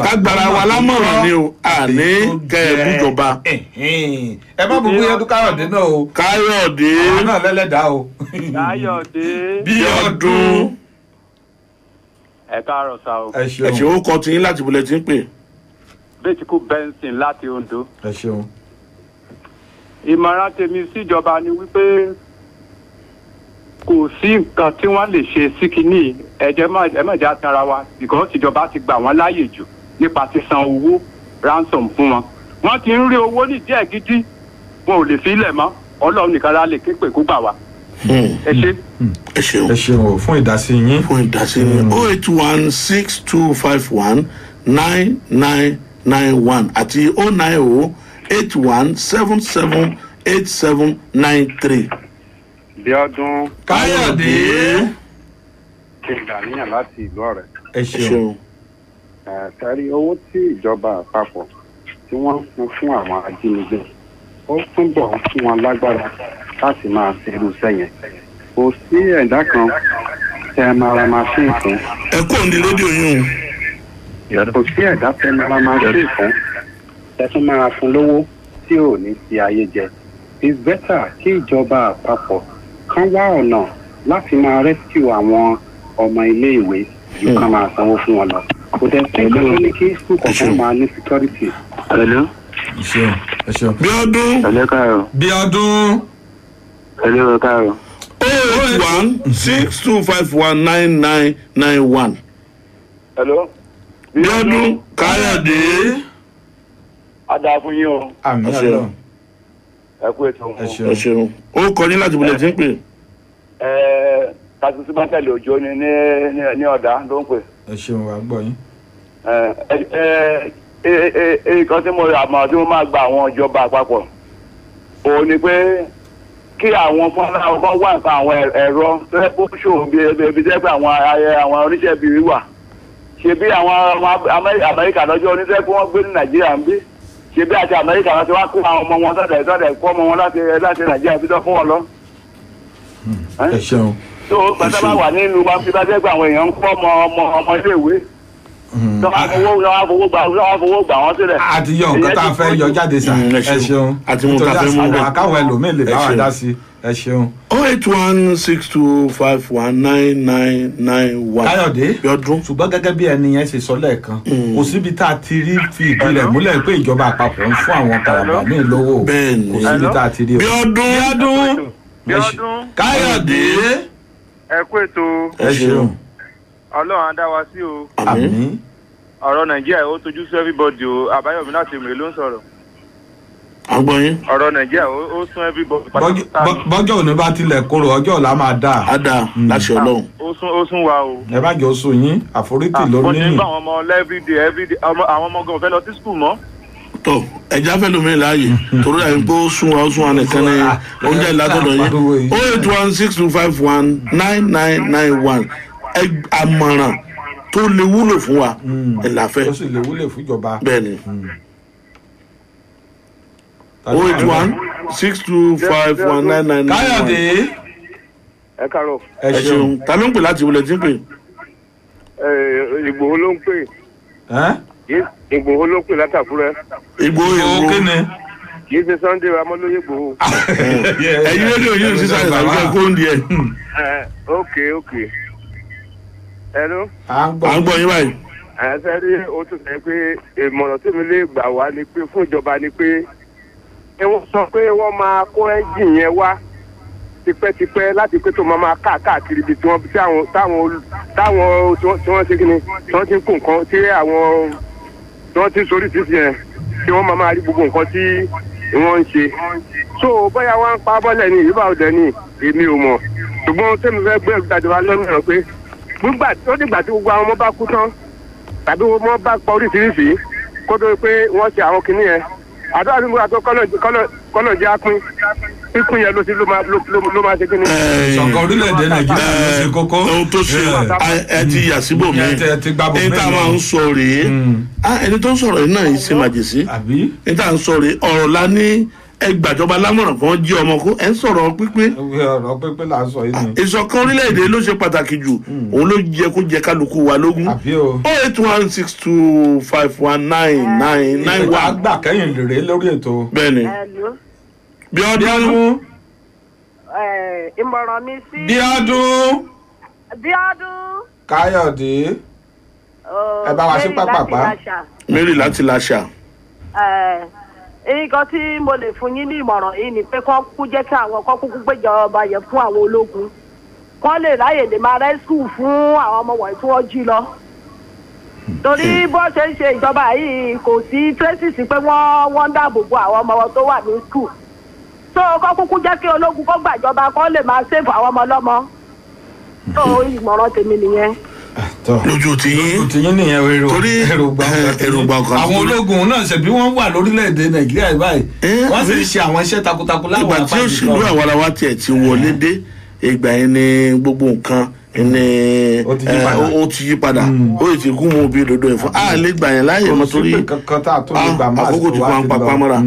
A: kágbára wa lámọ̀ràn ni o àní kẹ́ẹ̀bùjọba.
B: ẹ má bú Bíọ́dún Káyọ̀dé náà o.
A: Káyọ̀dé.
B: àwọn náà lẹ́lẹ́dàá o.
P: Káyọ̀dé.
A: Bíọ́dún.
P: ẹ káàárọ̀ sá o.
A: ẹ ṣe ó kọ tí yín láti bulẹ̀ tí ń pè.
P: Bẹ́ẹ̀tíkù Benson láti Ondo.
B: ẹ ṣeun.
P: ìmọ̀ràn tèmi síjọba ni wípé kò sí nǹkan tí wọ́n lè ṣe sí kínní ẹ má jà tara wa because ìjọba ti gbà wọ́n láàyè jù nípa sísan owó ransom fún wọn. wọ́n ti ń rí owó ní díẹ̀ gidi wọn ò lè fi ilẹ̀ mọ́ Ọlọ́run nìkan la lè képe kó gbà wá. ẹ ṣe.
A: ẹ ṣeun.
B: ẹ ṣeun o fún ìdásí yín.
A: fún ìdásí yín 081 6251 9991 àti 090 81 77 8793.
P: Bíọ́dún
B: Káyọ̀dé.
P: kí n dàníyàn láti ìlú Ọ̀rẹ́.
B: ẹ ṣeun.
P: sẹ́rí owó tí ìjọba àpapọ̀ tí wọ́n fún àwọn ajínigbé ó túbọ̀ fún wọn lágbára láti máa ṣe irúṣẹ́ yẹn. kò sí ẹ̀dá kan tẹ máa ra machine fún.
A: ẹ kó ní rédíò yín
P: o. kò sí ẹ̀dá tẹ máa ra machine fún tẹ tún máa fún lówó tí ò ní ti ayé jẹ. it's better kí ìjọba àpapọ̀ kan wá ọ̀nà láti máa rescue àwọn ọmọ iléèwé ju kan máa sanwó fún wọn lọ. kò dẹ̀ sí nǹkan tó ní kí school kọ̀ọ̀kan máa ní security. hello.
B: ẹ ṣeun ẹ ṣeun.
A: Bíọ́dún.
P: hello káàárọ̀.
B: Bíọ́dún.
P: hello káàárọ̀.
A: 081 6251 9991.
P: hello.
A: Bíọ́dún Káyọ̀dé.
P: a dáa fún yín o.
B: àmì Ọlọ́run.
P: ẹ kú ètò wọn.
A: ẹ ṣeun. ó kọ ní láti bulẹ̀ tí ń pè.
P: kásìsì bátẹ̀lì òjò ni ní ọ̀dà ló ń pè.
B: ẹ ṣeun wàá gbọ́ yín.
P: nǹkan tí mo rà mọ́ tí mo máa gba àwọn ìjọba àpapọ̀ òun ni pé kí àwọn fúnra ọkọ̀ wà nǹkan àwọn ẹ̀rọ tó yẹ kó ṣòwò bí tẹ́ pé àwọn oníṣẹ́ bíi wà ṣe bí àwọn Amẹ́ríkà lọ́jọ́ oníṣẹ́ pé wọ́n gbé ní Nàìjíríà ń bí ṣe bí àti Amẹ́ríkà láti wá kó àwọn ọmọ wọn sọ́dẹ̀ kó ọmọ wọn láti Nàìjíríà fi tọ́ fún wọn lọ.
B: ẹ ṣeun.
P: tó pátá bá wà nínú wa fi bá jẹ́ pé àwọn èèyàn ń kọ́ ọmọ iléèwé lọ́wọ́ fowó gbà wọ́n sílẹ̀.
B: àti yọ nǹkan tá a fẹ́ yọ jáde sà ẹ ṣeun
A: àti mo ta fẹ́ mú bẹ́ẹ̀
B: àkáwọn ẹlòmíì lè bá wa dá sí ẹ ṣeun.
A: 08162519991.
B: káyọ̀dé
A: Bíọ́dún.
B: ṣùgbọ́n gẹ́gẹ́ bí ẹni yẹn ṣe sọ lẹ́ẹ̀kan kò síbi tá a ti rí fi ìdí rẹ̀ múlẹ̀ pé ìjọba àpapọ̀ ń fún àwọn karambà míì lówó
A: bẹ́ẹ̀ni
B: kò síbi tá a ti rí o.
A: Bíọ́dún.
B: káyọ̀dé.
Q: ẹ kú ètò.
B: ẹ ṣeun.
Q: ọlọ́run á dá wa sí o.
B: àmín.
Q: ọ̀rọ̀ nàìjíríà ó tojú sí everybody o àbáyọ̀mí láti mèrè ló ń sọ̀rọ̀.
A: agbọ́yìn.
Q: ọ̀rọ̀ nàìjíríà ó sún everybody.
B: bọ́jọ́ òní bá tilẹ̀ kóró ọjọ́ ọ̀la máa dáa.
A: á dáa láṣẹ ọlọ́run.
Q: ó sún wa o.
B: ẹ bá jọ sùn yín àforítì ló
Q: mo
B: ní.
Q: ní bá àwọn ọmọ everyday àwọn ọmọ gan fẹ́ lọ sí school mọ́.
A: tọ ẹja fẹ́ lómi láàyè torí àyè pé ó sún wa nìkan ní oúnjẹ ìlàtọ̀dọ̀ yín 08162519991 àmọ̀ràn tó lè wúlò fún wa ẹ̀ láfẹ́.
B: tó sì lè wúlò fún ìjọba.
A: bẹ́ẹ̀ni 08162519991.
B: káyọ̀dé.
Q: ẹ káàárọ̀.
A: ẹ ṣeun ta ló ń pè láti wọlé tí ń pè.
Q: ìgbòho ló ń pè. ìgbòho ló ń pè látàkúrẹ́.
A: ìgbòho
B: kíni.
Q: kì í ṣe Sunday Amọ́lóyè Ìgbòho.
A: ẹ̀yin rédíò yìí sísá ìsàlùkẹ́ kó ń di ẹ̀.
Q: ok. hello.
A: à ń gbọ́ yín báyìí.
Q: àṣẹ rí o tún sọ pé ìmọ̀ràn tí mi lè gbà wá ni pé fún ìjọba ni pé wọ́n sọ pé wọ́n máa kó ẹ́ńjìn yẹn wá tipẹ́tipẹ́ láti pé tó máa káàkiri ibi tí táwọn tí wọ́n ṣe kí ni tí wọ́n ti ń kó nǹkan tí àwọn tí wọ́n ti ń sorí sísì yẹn tí wọ́n máa rí gbogbo nǹkan tí wọ́n ń ṣe. so bóyá wọ́n ń pa bọ́lẹ̀ ní ìbá òde ní èmi ò mọ̀ ṣùgbọ́n tẹ́mi fẹ́ gbé ìdájọba lọ́nà pé nígbà tó dìgbà tí gbogbo àwọn ọmọ bá kú tán tàbí wọ́n bá pa oríṣiríṣi kó tó pé wọ́n ṣe àwọn kinní yẹn àdúrà tí mo gbà tó kọ́nà jẹ́ àpín pípín yẹn ló máa ṣe kinní.
B: sọ̀kan orílẹ̀-èdè nàìjíríà ló ṣe kókó.
A: ohun tó ṣe ẹ ti yà síbò mi ẹni tá a máa ń sọ rèé ẹni tó ń sọ̀rọ̀ yìí náà yìí ṣe màjèsí ẹni tá a ń sọ rèé ọ̀rọ̀ la ní ẹgbàjọba lámọ̀ràn kan jí ọmọ kó ẹ ń sọ̀rọ̀ pípé.
B: ọ̀rọ̀ pípé là ń sọ yìí ni.
A: ìṣọ̀kan orílẹ̀-èdè ló ṣe pàtàkì jù òun ló yẹ kó jẹ kálukú wa lógún. 08162519991.
B: àgbà kẹ́yìn lèrè lórí ètò.
A: bẹ́ẹ̀ni. Bíọ́dún.
R: ìmọ̀ràn mi sí.
B: Bíọ́dún. Káyọ̀dé. ẹ bá wa sí pápápá.
A: Mary láti Láṣà.
R: nǹkan tí mo lè fún yín ní ìmọ̀ràn yìí ni pé kọ́ kú jẹ́ kí àwọn kọ́ kúkú gbéjọba yẹn fún àwọn ológun kọ́ lè ráyè lè máa rẹ́síkù fún àwọn ọmọ wọ̀nyí tí wọ́n jí lọ. torí bó ṣe ń ṣe ìjọba yìí kò sí tracy pé wọ́n ń dáàbò bo àwọn ọmọ wọn tó wà ní skul. tó kọ́ kúkú jẹ́ kí ológun kọ́ gbàjọba kọ́ lè máa ṣèfù àwọn ọmọ ọlọ́mọ. tó ìmọ̀ràn tèmi nìyẹn.
A: lójú ti
B: yín nìyẹn
A: èròǹgbà ọkàn.
B: àwọn ológun náà ṣe bí wọ́n wà lórílẹ̀‐èdè nàìjíríà báyìí wọ́n sì ń ṣe àwọn iṣẹ́ takuntakun láwọn
A: apá ìgbà tí òṣèlú àwarawa tiẹ̀ ti wọlé dé ìgbà yẹn ni gbogbo nǹkan ni ó ti yí padà ó ti kún mú bí dodo ẹ̀fọ́ a lè gbà yẹn láàyè mọ́ torí àkókò tí wọ́n ń papá mọ́ra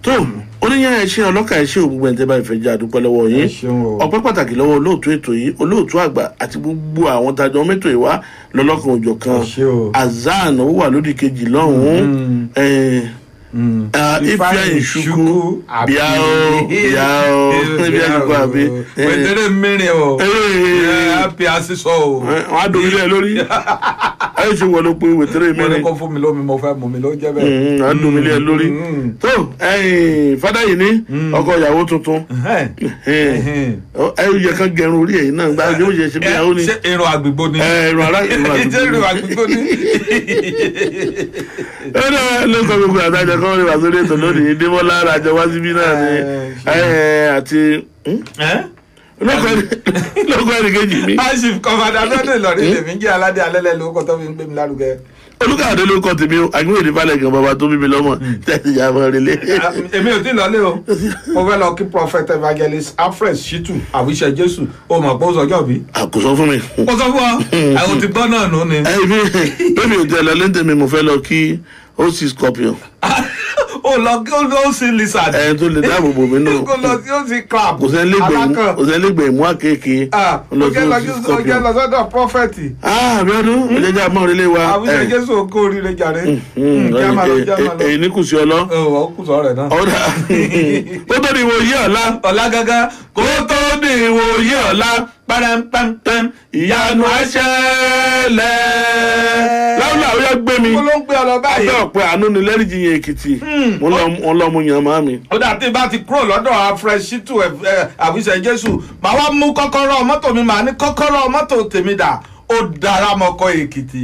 A: tó oníyàn ẹṣin ọlọ́kà ẹṣin ògbógbó ẹ̀ńtẹ́ báyìí fẹ́ jẹ́ àdúpẹ́ lọ́wọ́ yín ọpẹ́ pàtàkì lọ́wọ́ olóòtú ètò yìí olóòtú àgbà àti gbogbo àwọn tajọ mẹ́tò ìwá lọ́lọ́kan òjọ̀ kan azan ó wà lódì kejì lọ́hùn-ún ifeanyi ìṣukú bíáó níbi àgbègbè àbí.
B: wẹ́tẹ́rẹ́ mìíràn o happy asísọ o.
A: wọ́n á domi lẹ́ lórí ayé ṣe wọ́n ló pé wẹ́tẹ́rẹ́ mìíràn.
B: wọ́n ní kó fún mi lómi mo fẹ́ mú mi ló jẹ́ bẹ́ẹ̀.
A: wọ́n á domi lẹ́ lórí. tó fada yìí ní ọkọ ìyàwó tuntun ẹ yẹ kán gẹrun orí ẹ̀yìn náà gbáyé ó yẹ ṣe bí ìyàwó ni.
B: ṣé irun àgbègbè ni.
A: irun àgbègbè ni. ẹ náà ló sọ gbogbo àtàjọ kọ́ ọ́ ní wàá sórí ètò lónìí débọ́lá àjọ wá síbí náà ni àti lóko ẹnì kejì mi.
B: aṣif kọfàdà lọ́dún ìlọrin lèmi jẹ́ aládé alẹ́lẹ́ lórúkọ tó fi ń gbé mi lárugẹ.
A: olùkàdé lórúkọ tèmi o àgbẹ̀wò ní falẹ̀ gan bàbá tó bí mi lọ́mọ tẹ̀sí ìyá mọ́ relé.
B: èmi ò tí ì lọlé o mo fẹ́ lọ kí prophet evangelist alfred shitu àwíṣẹ jésù o mọ̀ pé ó sọjọ́ bí.
A: kò sọ fún mi.
B: kò sọ fún ọ àwọn ti gbọ́ náà nù ni.
A: bẹ́ẹ̀ mi ò jẹ́ lọ lẹ́ńtẹ̀ mi mo fẹ́ lọ kí ó sì scorpion.
B: ó lọ kí ó sì lizard.
A: ẹ tó lè dáàbò bò mí nù.
B: kó lọ sí ó sì crab.
A: kò sẹ́ni lè gbẹ̀mú àkéèké.
B: ọjọ́ lọ sọ́dọ̀ prọfẹ̀tì.
A: àbíọ́dún ìjẹ́jà mọ́ orílẹ̀ wa.
B: àbújá jésù okó oríire jàre.
A: èyí ní kùsì ọlọ́.
B: ó kùsọ̀ rẹ̀ náà.
A: ọ̀dà kó tó di ìwòye ọ̀la.
B: ọ̀la gángan
A: kó tó di ìwòye ọ̀la. pẹ́rẹ́mpẹ́mpẹ́m ìyanu àṣẹlẹ̀. láwọn àwọn yẹn gbé mi.
B: mo ló ń gbé ọ lọ báyìí.
A: abẹ́ ọ̀pẹ àánú ni lẹ́rìí yẹn èkìtì. wọ́n lọ́ mu yàn máa mi.
B: ó dà tí bá ti kúrò lọ́dọ̀ afrẹ́sítù àwíṣẹ́ jésù màá wá mú kọ́kọ́rọ́ mọ́tò mi màá ní kọ́kọ́rọ́ mọ́tò tèmi dà ó dára mọ́kọ́ èkìtì.